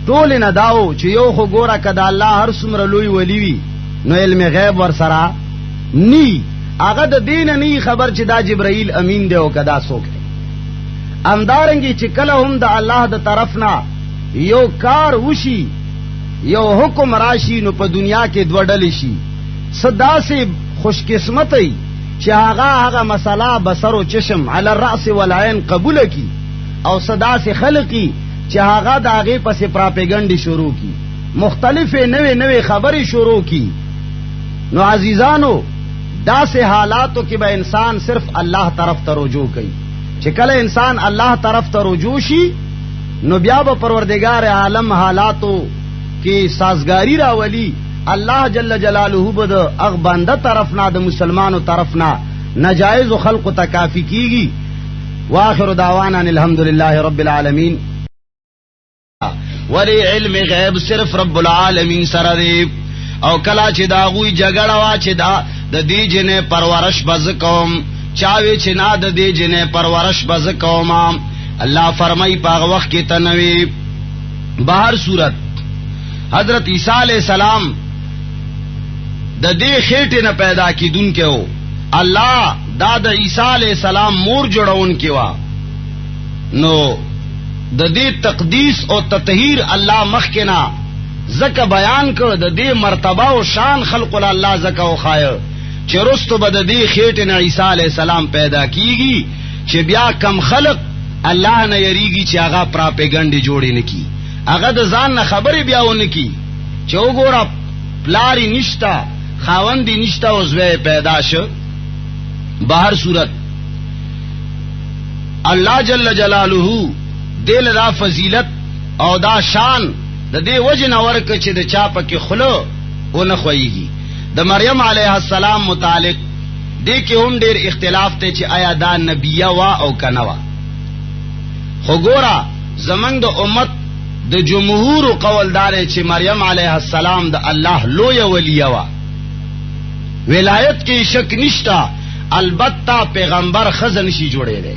ټول نه داو چې یو خو ګوره کده الله هر څومره لوی ولی وي، نو علم غیب ور سره نی، هغه د دین نه خبر چې دا جبرائیل امین دی او کدا څوک دی. امدارنګي چې کله هم د الله د طرف نه یو کار وشي، یو حکم راشي، نو په دنیا کې دوه ډلې شي. صدا سے خوش قسمتي چې هغه مسله بصر او چشم علی الراس والعين قبول کی، او صدا سے خلقی چې هغه د هغه پسې پراپګاندا شروع کی، مختلفه نوې خبرې شروع کی. نو عزیزانو داسې حالاتو کې به انسان صرف الله طرف ته رجوع کوي. چې کله انسان الله طرف ته رجوع شي، نو بیا به پروردگار عالم حالاتو کې سازگاری راولي. الله جل جلاله به د اغ بنده طرف نه، د مسلمانو طرف نه نجایز خلق ته کافی کیږي. واخر دعوانا الحمدللہ رب العالمین. ولی علم غیب صرف رب العالمین سره دی. او کلا چې دا غوی جګړه وا چې دا د دې جنې پرورش بز کوم، چاوي چې نه د دې جنې پرورش بز کوم، الله فرمای په وخت کې تنوي. بهر صورت حضرت عیسی علیہ السلام د دې خېټه نه پیدا کیدونکو او الله دا د عیسی علیہ السلام مور جوړون کیوا. نو د دې تقدیس او تطهیر الله مخکنا زکه بیان کړ، د دې مرتبه او شان خلق الله زکه او خایو چې رستو به د دې خېټه نه عیسی علیہ السلام پیدا کیږي، چې بیا کم خلق الله نه یریږي چې هغه پراپګاندا جوړی نه کی، هغه د ځان نه خبرې بیاونه کی چې وګوره پلاری نشتا، خاوندی نشتا، او زوی پیدا شو. بهر صورت الله جل جلاله دل دا فضیلت او دا شان د دې وجه نه ورکه چې د چا پکې خلو او نه خوېږي. د مریم علیه السلام متعلق دې کې هم ډېر اختلاف ته چې آیا دا نبیه وا او کنه وا. خو ګوره زمنګ د امت د جمهور قولدار چې مریم علیه السلام د الله لوی ولیه وا. ولایت کې شک نشتا، البته پیغمبر خزن شي جوړې ده.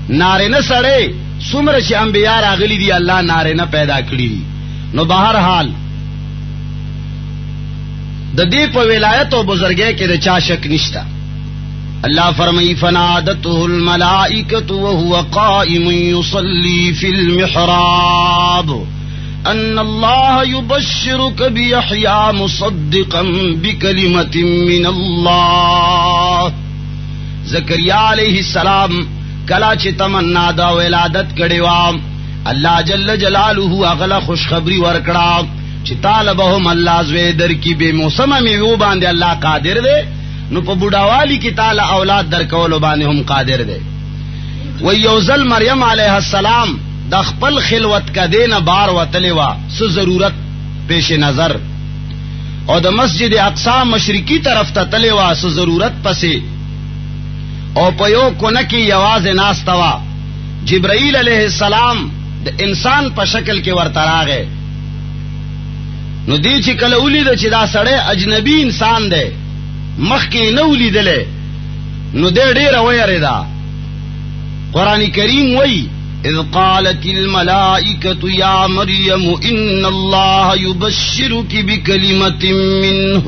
نارینه سره څومره چې انبیا راغلي دي الله نارینه پیدا کړی دي. نو بهر حال د دې په ولایت او بزرګۍ کې د چا شک نشتا. الله فرمایي فنادته الملائکه وهو قائم يصلي في المحراب ان الله يبشرك بيحيى مصدقا بكلمة من الله. زکریا علیہ السلام کلا چې تمنا دا ولادت کړي وا الله جل جلاله اغلا خوشخبری ورکړه چې طالبهم الله زوی در کی به موسمه میوه باندې الله قادر دی، نو په بوډاوالی کې تعالی اولاد در کول باندې هم قادر دی. و یوزل مریم علیہ السلام د خپل خلوت کدینه بار وتلی وا سو ضرورت پیش نظر، او د مسجد اقصی مشرقی طرف ته تلی وا سو ضرورت پسې، او په یو کونه کې یوازې ناسته وا. جبرائیل علیہ السلام د انسان په شکل کې ورته راغی، نو دی چې کله ولید چې دا سړی اجنبی انسان دی مخکې نه ولیدلې، نو دی ډېره ویرېدا. قرآن کریم وی اذ قالت الملائکة یا مریم ان اللہ یبشرک بکلمت منه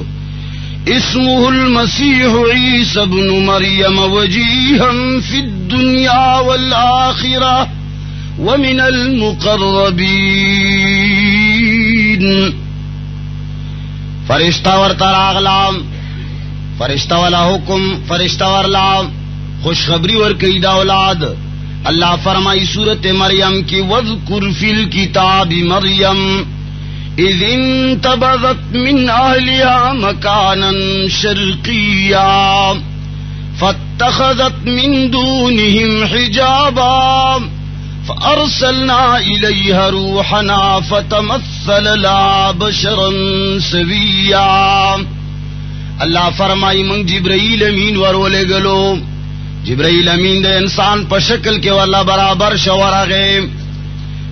اسمه المسیح عیسی ابن مریم وجیہا فی الدنیا والآخرہ ومن المقربین. فرشتہ ورتا راغلام، فرشتہ والا حکم، فرشتہ ورلام خوشخبری ورکی دا اولاد. اللہ فرمائی سورت مریم کی وذکر فی الکتاب مریم اذ انتبذت من اہلها مکانا شرقیا فاتخذت من دونهم حجابا فارسلنا الیها روحنا فتمثل لها بشرا سویا. اللہ فرمائی من جبرائیل امین ورولے گلو، جبرائیل امین دے انسان پا شکل کے واللہ برابر شورغے.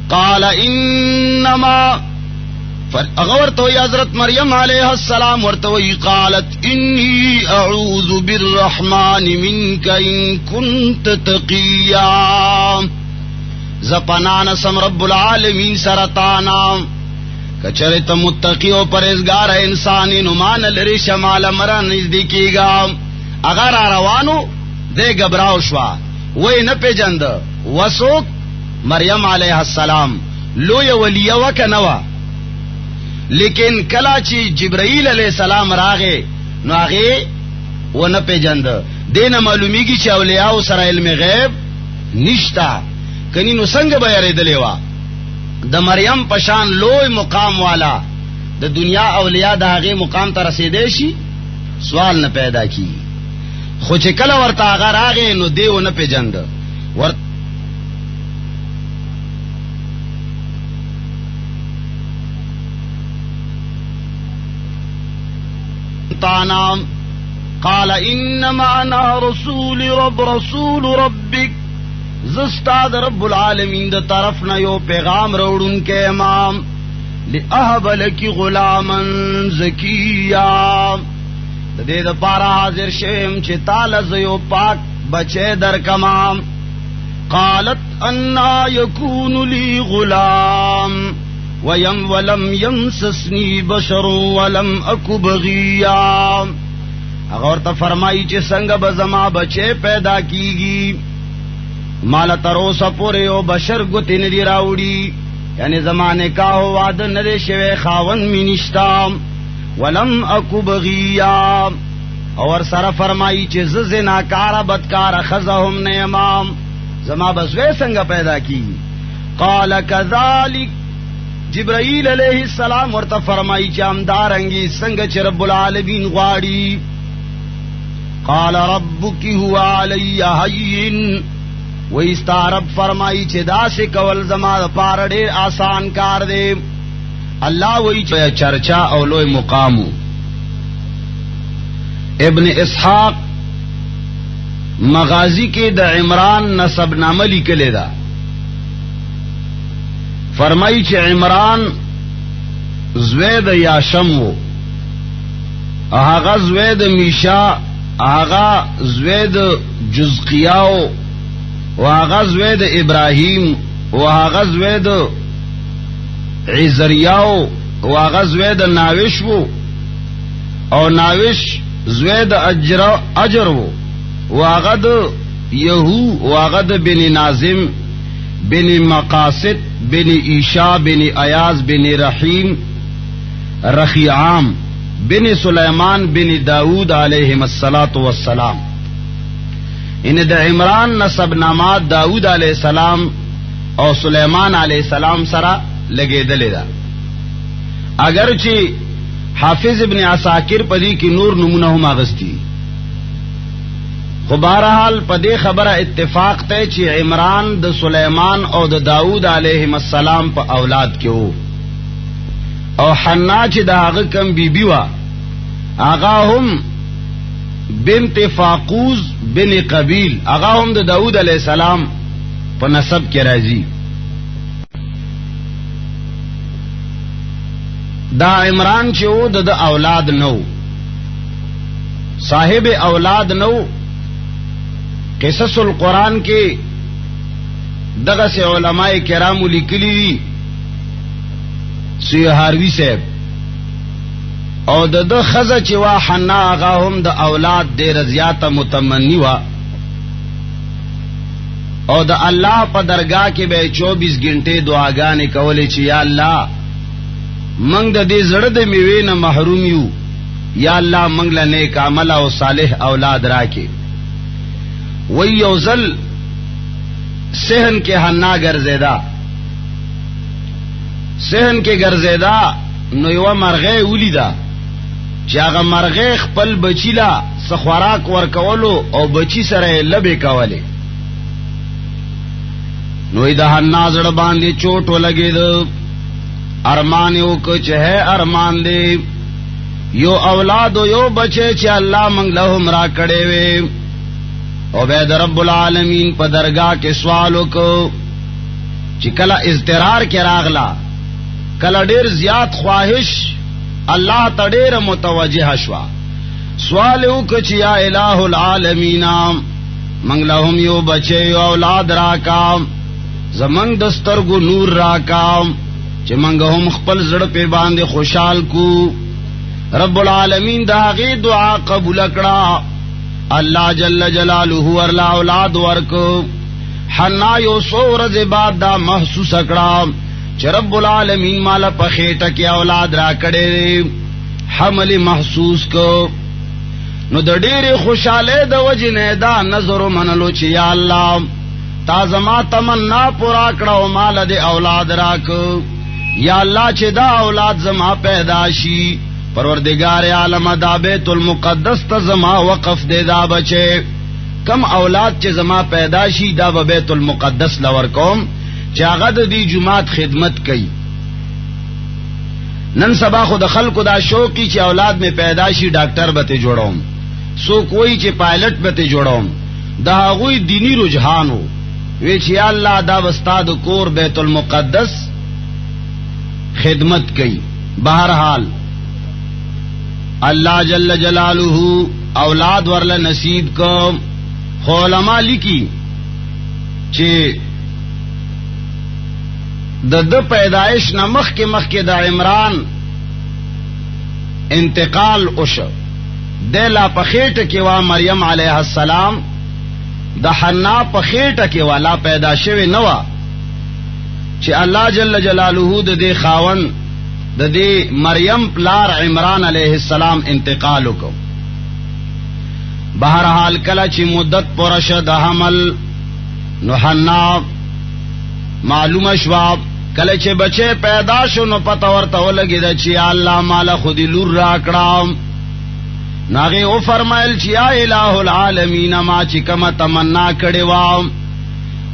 قال انما اغورتوی حضرت مریم علیہ السلام ورتوی قالت انی اعوذ بالرحمن منک ان کنت تقیا، زپنان سم رب العالمین سرطانا کچرت متقی و پرہیزگار انسانی نمان لری شمال مرا نزدیکی گا. اگر روانو دے گبراو شوا وی نپی جند وسوک مریم علیہ السلام لوی ولیہ وکنوا، لیکن کلا چی جبرائیل علیہ السلام راغے نو آغے و نپی جند. دین معلومی کی چی اولیاء سر علم غیب نشتا، کنی نو سنگ بیاری دلیوا. د مریم پشان لوی مقام والا د دنیا اولیاء دا آغے مقام تا رسیدے شی سوال نہ پیدا کی، خو چې کله ورته هغه راغی نو دیو نه پیژند. قال انما انا رسول ربک، زستاد رب العالمین د طرف نه یو پیغام راوړون کې امام لأهب لك غلاما زکیا، دے دا پارا حاضر شیم چی تالز یو پاک بچے در کمام. قالت انا یکون لی غلام ولم یمسسنی بشر ولم اکو بغیا. اگر تا فرمائی چی سنگ بزما بچے پیدا کیگی، مالا تروسا پورے او بشر گتی ندی راوڑی، یعنی زمانے کا ہو وعد ندے شوے خاون می نشتام ولم اکو بغیا. اور سر فرمائی چی زناکارا بدکارا خزہم نے امام زما بسوے سنگا پیدا کی. قال کذالک، جبرائیل علیہ السلام ورطا فرمائی چی امدارنگی سنگ چی رب العالمین غاڑی. قال ربکی ہوا علی حیین، ویستا رب فرمائی چی دا سے کول زما پار دیر آسان کار دے. اللہ وہی چرچا اولوی مقامو. ابن اسحاق مغازی کے دا عمران نسب نامہ لکلے دا، فرمائی چھ عمران زوید یاشم و آغا زوید میشا، آغا زوید جزقیاو و آغا زوید ابراہیم و آغا زوید عزریاو و آغا زوید ناوش و او ناوش زوید اجر و آغا یہو و آغا بن نازم بن مقاصد بن عیشا بن ایاز بن رحیم رخیعام بن سلیمان بن داود علیہم الصلاۃ والسلام. ان د عمران نسب نامات داود علیہ السلام او سلیمان علیہ السلام سره لګیدلې ده. اگرچه حافظ ابن عساکر پدی کی نور نمونه هم اغستی، خو بہرحال پدی خبره اتفاق ته چې عمران د سلیمان او د داود علیهم السلام په اولاد کې وو، او حنا چې د هغه کم بیبي وا هغه هم بنت فاقوز بن قبیل، هغه هم د داود علیہ السلام په نسب کې راځي. دا عمران چې و د اولاد نو، صاحب اولاد نو. قصص القرآن کې دغه سے علماء کرام لیکلی دي، سیهاروی صاحب او د خزه چې وا حنا هغه هم د اولاد ډېر زیاته متمنی وا، او د الله په درگاه کې به 24 غنټه دعاګانې کولې چې یا الله منگ دا دے زڑد میوے نہ محروم یو، یا اللہ منگ لا نیک عمل او صالح اولاد راکے. وی یوزل سہن کے حنا گرزیدہ، سہن کے گرزیدہ نو یو مرغے اولی دا چاگا مرغے خپل بچی لا سخوراک ورکولو او بچی سره لبے کولے. نوی دا حنا زڑ باندے چوٹو لگے دا ارمان یو کچھ ہے ارمان دے یو اولاد و یو بچے چھ اللہ منگ لہم را کڑے وے. او بید رب العالمین پا درگاہ کے سوالو کو چی کلا اضطرار کے راغلا، کلا دیر زیاد خواہش اللہ تا دیر متوجہ شوا. سوال یو کچھ یا الہ العالمین منگ لہم یو بچے یو اولاد راکام، زمنگ دسترگو نور راکام چې منګه هم خپل زړه په باندې خوشحال کو. رب العالمین دا غي دعا قبول کړه، الله جل جلاله ورلا اولاد ورکو. حنا یو سورز بعد دا محسوس کړه چې رب العالمین مال په خېټه کې اولاد را کړي، حمل محسوس کو. نو د ډېر خوشاله د وجنه دا نظر منلو چې یا الله تا زما تمنا پورا کړه او مال د اولاد راکو. یا اللہ چه دا اولاد زما پیدا شی، پروردگار عالم دا بیت المقدس تا زما وقف دے دا بچے. کم اولاد چه زما پیدا شی دا با بیت المقدس لور کوم چه آغا دا دی جماعت خدمت کئی. نن سبا خود خلق دا شوقی چه اولاد میں پیدا شی ڈاکٹر بتے جوڑوم، سو کوئی چه پائلٹ بتے جوڑوم. دا آغوی دینی رجحانو وی چه یا اللہ دا وستاد کور بیت المقدس خدمت کی. بہرحال اللہ جل جلالہ اولاد ورل نصیب کو. علماء لکی چه د پیدائش نمخ کے دا عمران انتقال اوش دے لا پخیٹ کے وا مریم علیہ السلام، دا حنا پخیٹ کے وا لا پیدا شوی نوا چې الله جل جلاله د دې خاون د دې مریم پلار عمران علیہ السلام انتقال وکړ. بہرحال کله چې مدت پوره شو د حمل نو حنا معلومه شو، کله چې بچه پیدا شو نو پته ورته ولګید چې الله مال خودی لور راکړم. ناغه او فرمایل چې یا الہ العالمین ما چې کما تمنا کړي و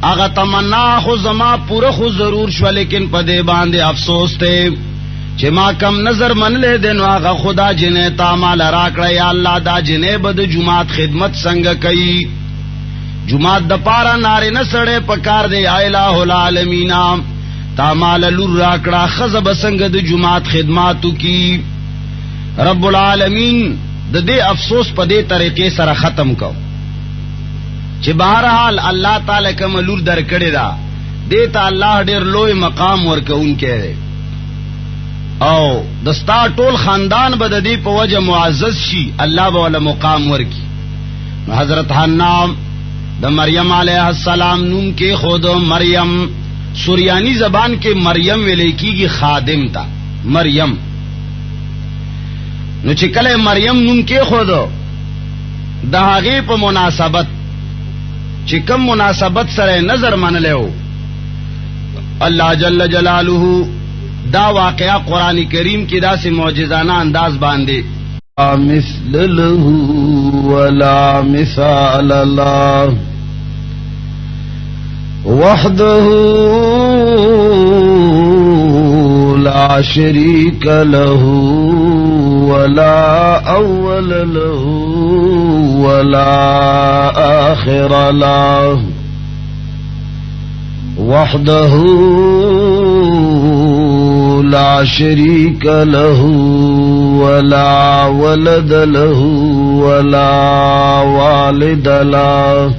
اغا تمنا خو زما پورا خو ضرور شو، لیکن پدے باندے افسوس تے چھ ما کم نظر من لے دینو آغا خدا جنے تا مال راکڑا. یا اللہ دا جنے بد جماعت خدمت سنگ کئی، جماعت دا پارا نارے نسڑے پکار دے. یا الہ العالمین تا مال لور راکڑا خزب سنگ دا جماعت خدماتو کی. رب العالمین دا دے افسوس پدے طریقے سر ختم کو چې بہرحال اللہ تعالی کم لور در کړی دا دیتا اللہ ډیر لوی مقام ورکوونکی دی، او دستا ټول خاندان به د دې په وجه معزز شي، الله به ول مقام ورکی. حضرت حنا د مریم علیہ السلام نوم کې خود مریم سوریانی زبان کې مریم ویل کېږي خادم تا مریم. نو چې کله مریم نوم کې خود د هغه په مناسبت چې کوم مناسبت سره نظر منلو الله جل جلاله دا واقعا قرآن کریم کی دا سے معجزانہ انداز باندے مثل له ولا مثال له وحده لا شريك له ولا أول له ولا آخر له وحده لا شريك له ولا ولد له ولا والد له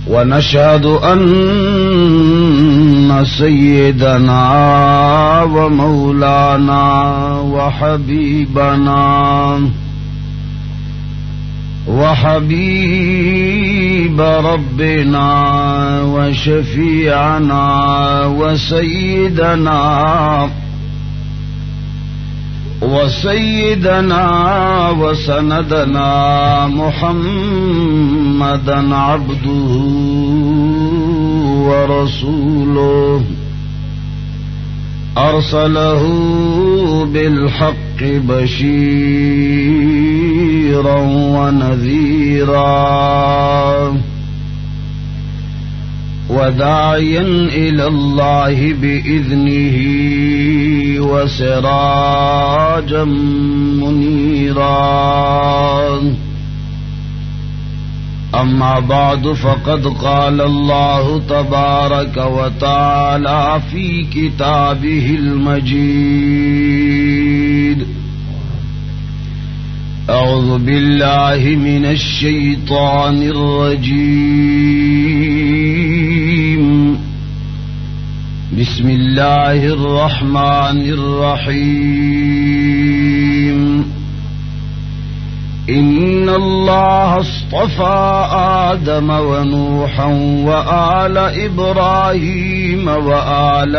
ونشهد أن سيدنا ومولانا وحبيب ربنا وشفيعنا وسيدنا وسندنا محمدا عبده ورسوله أرسله بالحق بشيرا ونذيرا وداعيا إلى الله بإذنه وسراجا منيرا أما بعد فقد قال الله تبارك وتعالى في كتابه المجيد أعوذ بالله من الشيطان الرجيم بسم الله الرحمن الرحيم إن الله اصطفى آدم ونوحا وآل إبراهيم وآل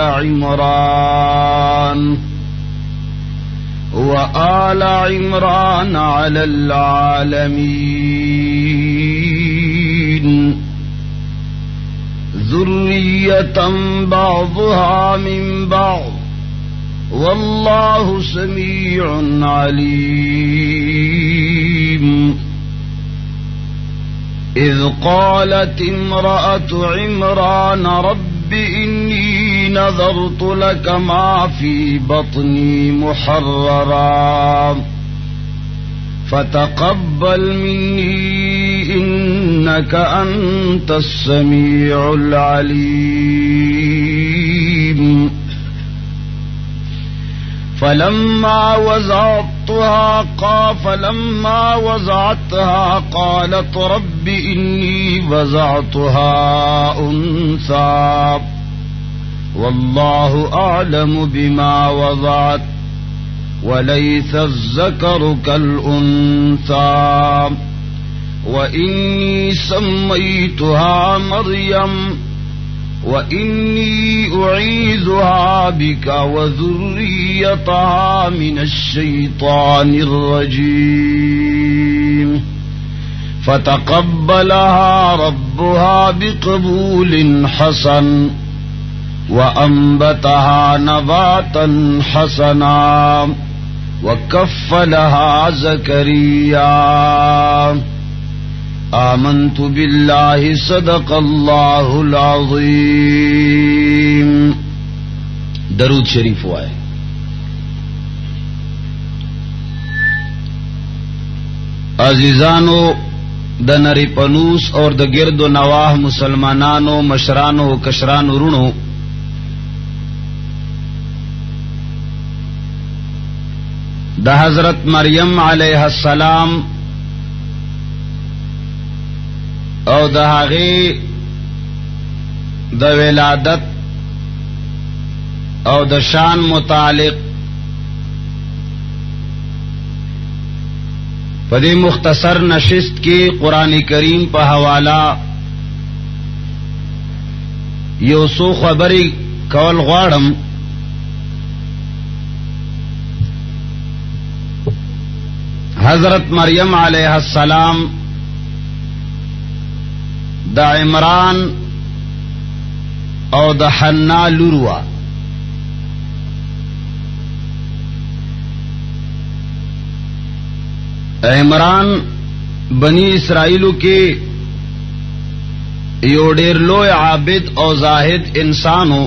عمران على العالمين ذرية بعضها من بعض والله سميع عليم إذ قالت امرأة عمران رب إني نذرت لك ما في بطني محررا فتقبل مني إنك أنت السميع العليم فلما وضعتها قالت رب إني وضعتها أنثى والله أعلم بما وضعت وليس الذكر كالأنثى وإني سميتها مريم وإني أعيذها بك وذريتها من الشيطان الرجيم فتقبلها ربها بقبول حسن وأنبتها نباتا حسنا وكفلها زكريا آمنت بالله صدق الله العظيم درود شریف وائے عزیزانو د نری پنوس اور د گرد و نواح مسلمانانو مشرانو کشرانو رونو د حضرت مریم علیہ السلام او د هغه د ولادت او د شان متعلق په دې مختصر نشست کې قرآن کریم په حوالہ یو څو خبرې کول غواړم. حضرت مریم علیہ السلام د عمران او د حنا لوروا. عمران بنی اسرائیلو کې یو ډیر لوی عابد او زاهد انسانو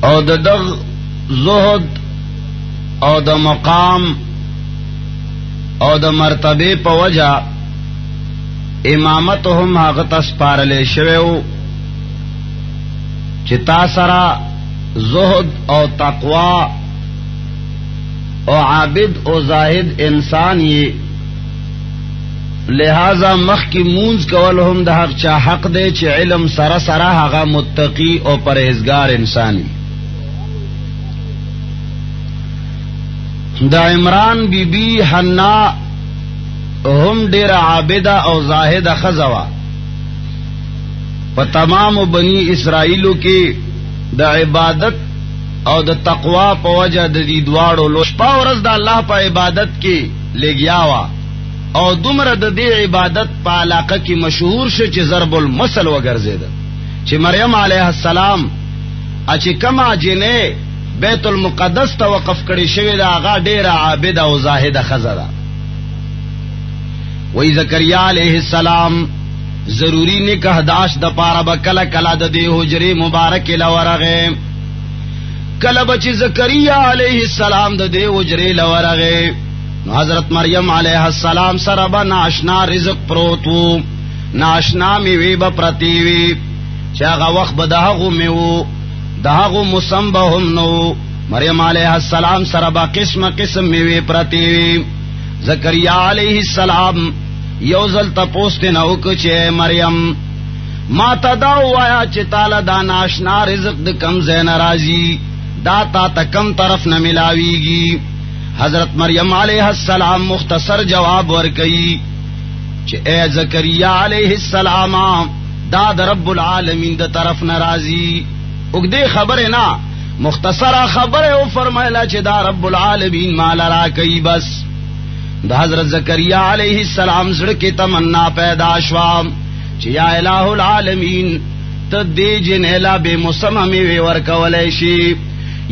او د زهد او د مقام او د مرتبه په وجه امامت هم هغه تسپارلې شویو چې تا سره زهد او تقوا او عابد او زاهد انسان یې، لہذا مخ کی مونز کول هم د حق چا حق دی چې علم سره سره هغه متقی او پرهیزگار انسان وي. د عمران بی بی حنا هم ډیر عابده او زاهده خزوا. په تمام بنی اسرائیلو کې د عبادت او د تقوا په وجه د دې دواړو لو شپه ورځ د الله په عبادت کې لګیا وا او دومره د دې عبادت په علاقه کې مشهور شو چې ضرب المثل وګرځید چې مریم علیه السلام چې کما جنې بیت المقدس ته وقف کړي شوی دا هغه ډیره عابده او زاهده خزره. وی زکریا علیہ السلام ضروری نکاح داش د پاره بکلا کلا د دې حجره مبارک لورغه کله بچ زکریا علیہ السلام د دې حجره لورغه حضرت مریم علیہ السلام سره به ناشنا رزق پروتو، ناشنا میوه به پرتیوی چې هغه وخت به دهغه میوه دهغه مسمبه هم نو. مریم علیہ السلام سره به قسم قسم میوه پرتیوی. زکریا علیہ السلام یو ځل تپوس ته نو چې مریم ما تدا وایا چې تعالی دا ناشنا رزق د کم ځای ناراضی دا تا کم طرف نه ملاویږي. حضرت مریم علیہ السلام مختصر جواب ورکئی چې اے زکریا علیہ السلام دا د رب العالمین د طرف ناراضی. وګدې خبره نه مختصره خبره او فرمایله چې دا رب العالمین مال را کوي. بس د حضرت زکریا علیہ السلام زړه کې تمنا پیدا شوا چې یا الہ العالمین ته دې جنلا به مسممی ورکولای شي.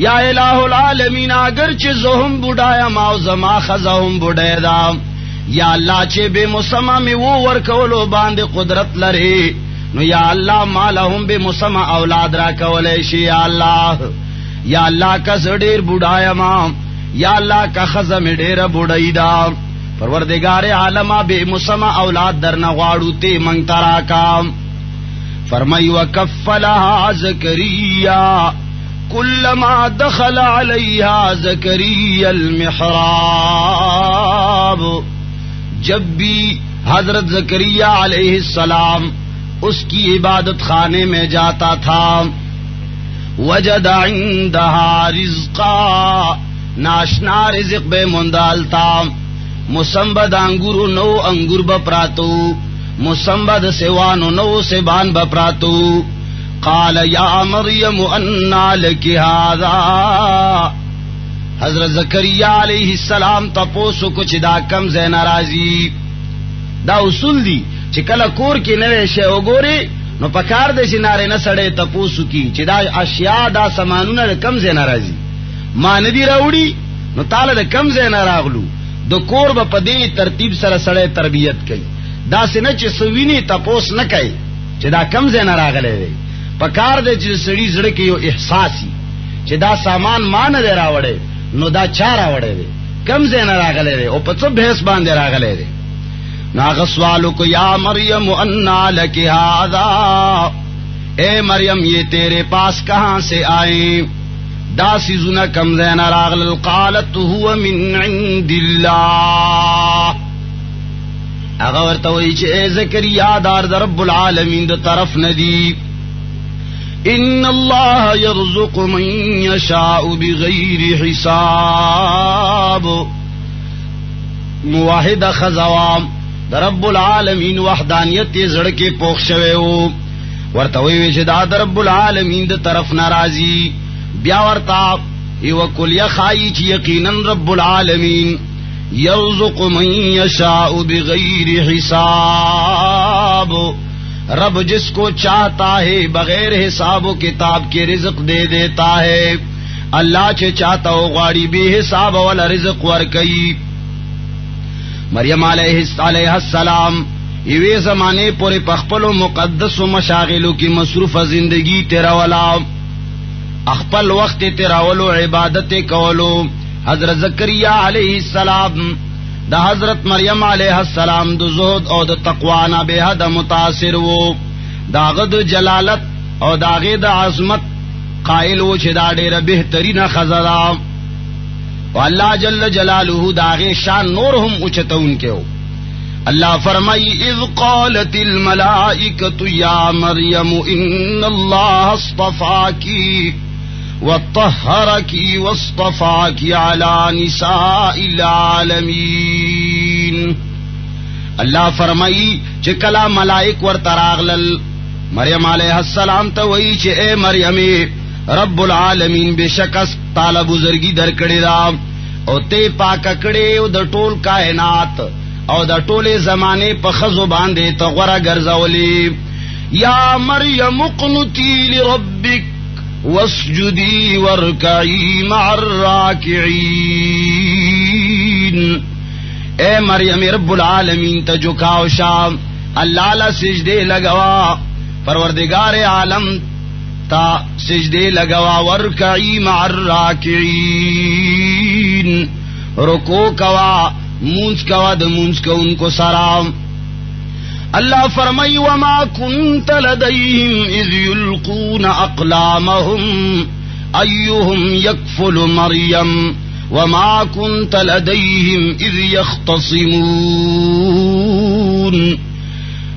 یا الہ العالمین اگر چې زهم بډایا ما او زما خزهم بډای دا یا الله چې به مسممی ورکولو باندې قدرت لري نو یا الله مالهم به مسم اولاد را کولای شي. یا الله یا الله کا ډیر بډایا ما یا الله کا خزم ډیر بډای دا پروردگار عالم به مسم اولاد درنه غواړو ته مونږ ترا کا. فرمای وکفلها زکریا کلما دخل علیها زکریا المحراب. جب بھی حضرت زکریا علیہ السلام اس کی عبادت خانے میں جاتا تھا وجد عندها رزقا ناشنا رزق بے مندالتا مسمبد انگورو نو انگور بپراتو مسمبد سیوانو نو سیبان بپراتو. قال یا مریم انا لکی هذا. حضرت زکریا علیہ السلام تپوسو کچھ دا کم زین راضی. دا اصول دی چې کله کور کې نوې شی وګوري نو پکار دې چې ناره نه سړې تپوسو کی چې دا اشیاء دا سامانونه کم زین راضی ما نه دی راوړي نو تعالی د کم زین راغلو. د کور په دې ترتیب سره سړې تربیت کوي. دا سینه چې سویني تپوس نه کوي چې دا کم زین راغلي. پکار دې چې سړی زړه کې یو احساسي چې دا سامان مان نه راوړي نو دا چا راوړي کم زین راغلي او په څه بهس باندې راغلي. ناغ سوالو کو یا مریم انا لکی هذا. اے مریم یہ تیرے پاس کہاں سے آئے دا سیزونا کم زین راغل. قالت هو من عند اللہ. اگر ورتوئی چې اے زکریا دار در رب العالمین د طرف ندی. ان اللہ یرزق من یشاء بغیر حساب. موحد خزوام در رب العالمین وحدانیت زړه کې پوښ شوی وو. ورته وی چې دا در رب العالمین د طرف ناراضی. بیا ورته یو کلیه خای چې یقینا رب العالمین یرزق من یشاء بغیر حساب، رب جس کو چاہتا ہے بغیر حساب و کتاب کے رزق دے دیتا ہے. اللہ چے چاہتا ہو غاڑی بے حساب والا رزق ورکئی. مریم علیہ السلام یوے زمانے پورے پخپل و مقدس و مشاغلوں کی مصروف زندگی تیراولا، اخپل وقت تیراولو عبادت کولو. حضرت زکریا علیہ السلام دا حضرت مریم علیہ السلام دو زہد او دا تقوانا بے حد متاثر وہ داغد جلالت او داغد عظمت قائل وہ چھ دا دیر بہترین خزرا. واللہ جل جلالہ داغ شان نور ہم اچھتا ان کے ہو. اللہ فرمائی اذ قالت الملائکۃ یا مریم ان اللہ اصطفاکی وطہرکی واصطفاکی علی نساء العالمین. اللہ فرمائی چکلا ملائک ور تراغلل مریم علیہ السلام تا وئی چے اے مریم رب العالمین بے شکست تالا بزرگی در کڑی دا او تے پاکا کڑی او دا ٹول کائنات او دا ٹولے زمانے پا خزو باندے تا غورا گرزولی. یا مریم اقنتی لربک واسجدی ورکعی مع الراکعین. اے مریم رب العالمین تا جھکاو شام اللہ لا سجدے لگوا، پروردگار عالم تا سجدے لگوا. ورکعی مع الراکعین، رکو کوا مونس کوا د مونس کو ان کو سلام. اللہ فرمائی وما کنت لدیہم اذ یلقون اقلامہم ایہم یکفل مریم وما کنت لدیہم اذ یختصمون.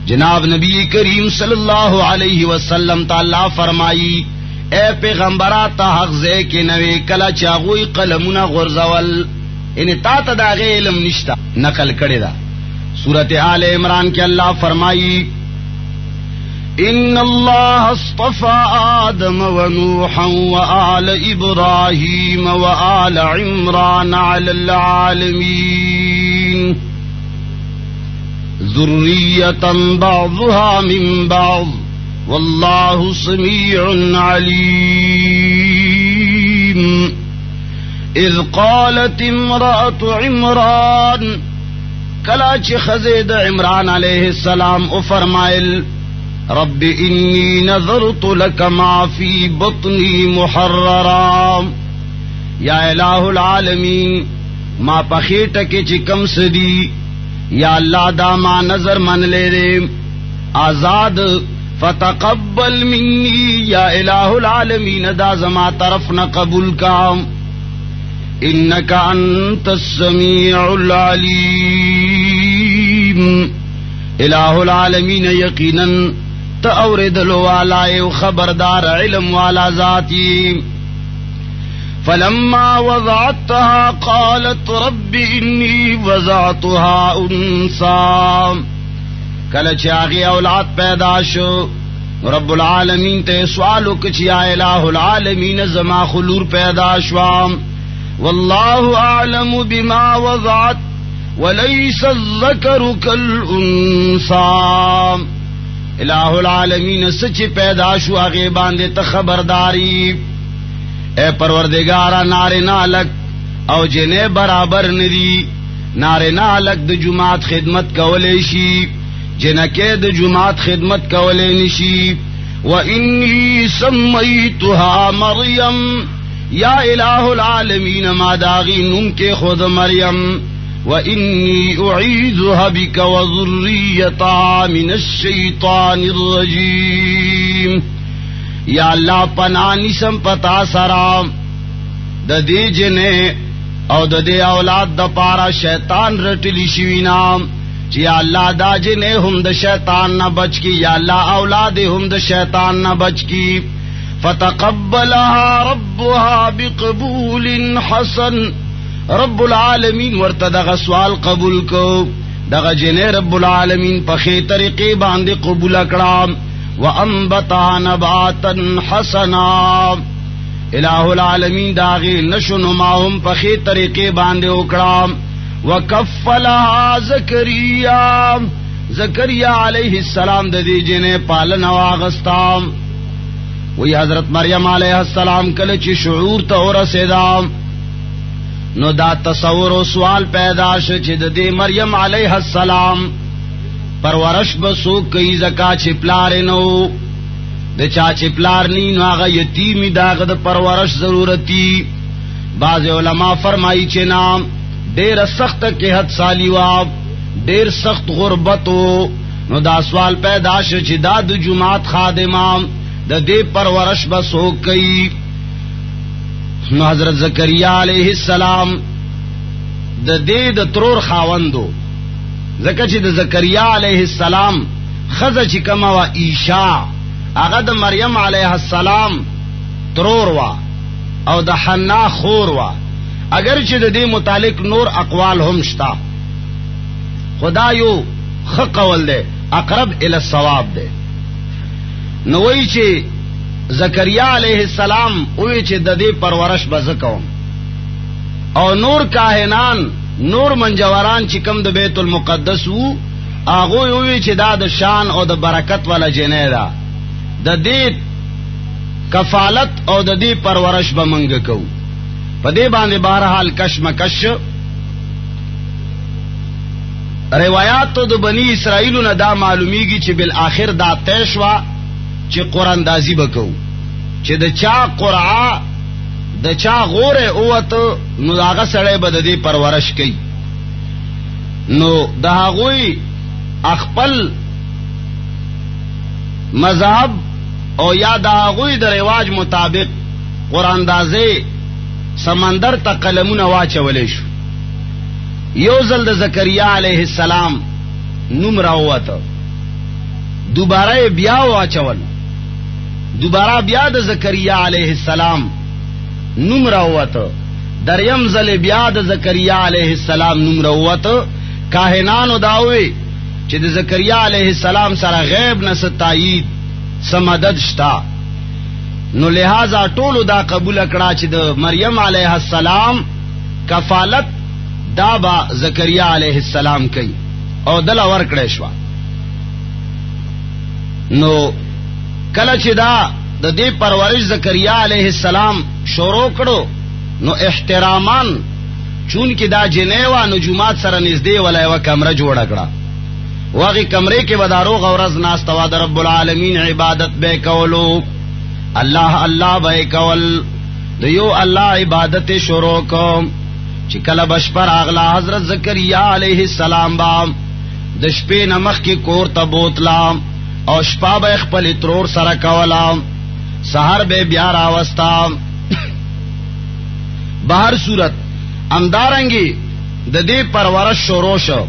جناب نبی کریم صلی اللہ علیہ وسلم تا اللہ فرمائی اے پیغمبرات حق زے کے نوے کلا چاغوی قلمنا غرزول، انہیں تا تداغ علم نشتا نقل کردے دا. سورت آل عمران کے اللہ فرمائی ان اللہ اصطفى آدم ونوحا وآل ابراہیم وآل عمران علی العالمین ذریتا بعضها من بعض واللہ سمیع علیم. اذ قالت امرأة عمران، کلاچ خزید عمران علیہ السلام او فرمائل رب انی نذرت لک ما فی بطنی محررا. یا الہ العالمین ما پخیٹ کے چکم سدی یا اللہ دا ما نظر من لے دے آزاد فتقبل منی یا الہ العالمین دا زما طرف نہ قبول کام انک انت السمیع العلیم. الہ العالمین یقینا تاوردلو والا و خبردار علم والا ذاتی. فلما وضعتها قالت رب انی وضعتها انسا. کل چاغی اولاد پیدا شو رب العالمین تے سوالو کچیا الہ العالمین زما خلور پیدا شوام واللہ اعلم بما وضعت وليس الذکر کالانثى. الہ العالمین سچ پیدا شو آگے باندے تخبرداری. اے پروردگارا نارے نالک او جنے برابر ندی. نارے نالک د جماعت خدمت کولے شی، جنکے د جماعت خدمت کولے نشی. وانی سمیتها مریم، یا الہ العالمین ما داغی نم کے خود مریم. وانی اعیذها بک وذریتها من الشیطان الرجیم. یا اللہ پنانی سم پتا سرام د دې جنے او د دې اولاد د پارا شیطان رټلی شوی نام چې یا اللہ دا جنے هم د شیطان نہ بچ کی، یا اللہ اولاد هم د شیطان نہ بچ کی. فتقبلها ربها بقبول حسن. رب العالمین ورته دغه سوال قبول کو، دغه جنے رب العالمین پخې طریقې باندې قبول کړه. وانبتا نباتا حسنا. الہ العالمین داغی نشو نماهم پخی طریقے باندے اکڑام. وکفلها زکریا، زکریا علیہ السلام د دې جنې پالنه واغستا. وی حضرت مریم علیہ السلام کله چې شعور ته ورسېدا نو دا تصور او سوال پیدا شو چې د دې مریم علیہ السلام پرورش بسو کئی زکا چې پلار نو د چا چې پلار نی نو هغه یتیمی داغه د پرورش ضرورتي. بعض علما فرمایي چې نام ډیر سخت کې حد سالی وا، ډیر سخت غربتو. نو دا سوال پیدا شو چې دا د جماعت خادمان د دې پرورش بسو کئی. نو حضرت زکریا علیہ السلام د دې د ترور خاوندو، زکه چې د زکریا علیہ السلام خزه چې کما وا عیشا هغه د مریم علیہ السلام ترور وا او د حنا خور وا. اگر چې د دې متعلق نور اقوال هم شتا، خدا یو خ قول ده اقرب الی الصواب ده. نو وی چې زکریا علیہ السلام وی چې د دې پرورش بزکوم، او نور کاهنان نور منجوران چې کم د بیت المقدس وو هغه وی چې دا د شان او د برکت والا جنې ده، د دې کفالت او د دې پرورش به منګ کو. په دې باندې بهرحال کشمکش روایاتو د بنی اسرائیل نه دا معلومیږي چې بالآخر دا تیشوا چې قرآن دازی بکو چې د چا قرعه د چا غوره اوته نو هغه سړی به د دې پرورش کوي. نو د هغوی خپل مذهب او یا د هغوی د رواج مطابق قرآن دازی سمندر ته قلمونه واچولې شو. یو ځل د زکریا علیہ السلام نوم راووته، دوباره بیا واچول، دوباره بیا د زکریا علیہ السلام نوم راووته، دریم ځل بیا د زکریا علیہ السلام نوم راووته. کاهنانو داوي چې د زکریا علیہ السلام سره غیب نه ستایید سمدد شتا. نو لہذا ټولو دا قبول کړه چې د مریم علیہ السلام کفالت دا با زکریا علیہ السلام کوي او دل ورکړې شو. نو کله چې دا د دې پرورش زکریا علیہ السلام شروع کړو نو احترامان چون کې دا جنیوا نجومات سره نږدې ولای و کمره جوړ کړه. واغی کمرے کے بدارو غورز ناستوا در رب العالمین عبادت بے کولو، اللہ اللہ بے کول دیو اللہ عبادت شروع کو. چکل بش پر اغلا حضرت زکریا علیہ السلام بام دشپے نمخ کی کور تبوتلام او شپا بے خپل ترور سر کولام سہر بے بیار آوستام. بہر صورت امدارنگی د دې پرورش شروع شو.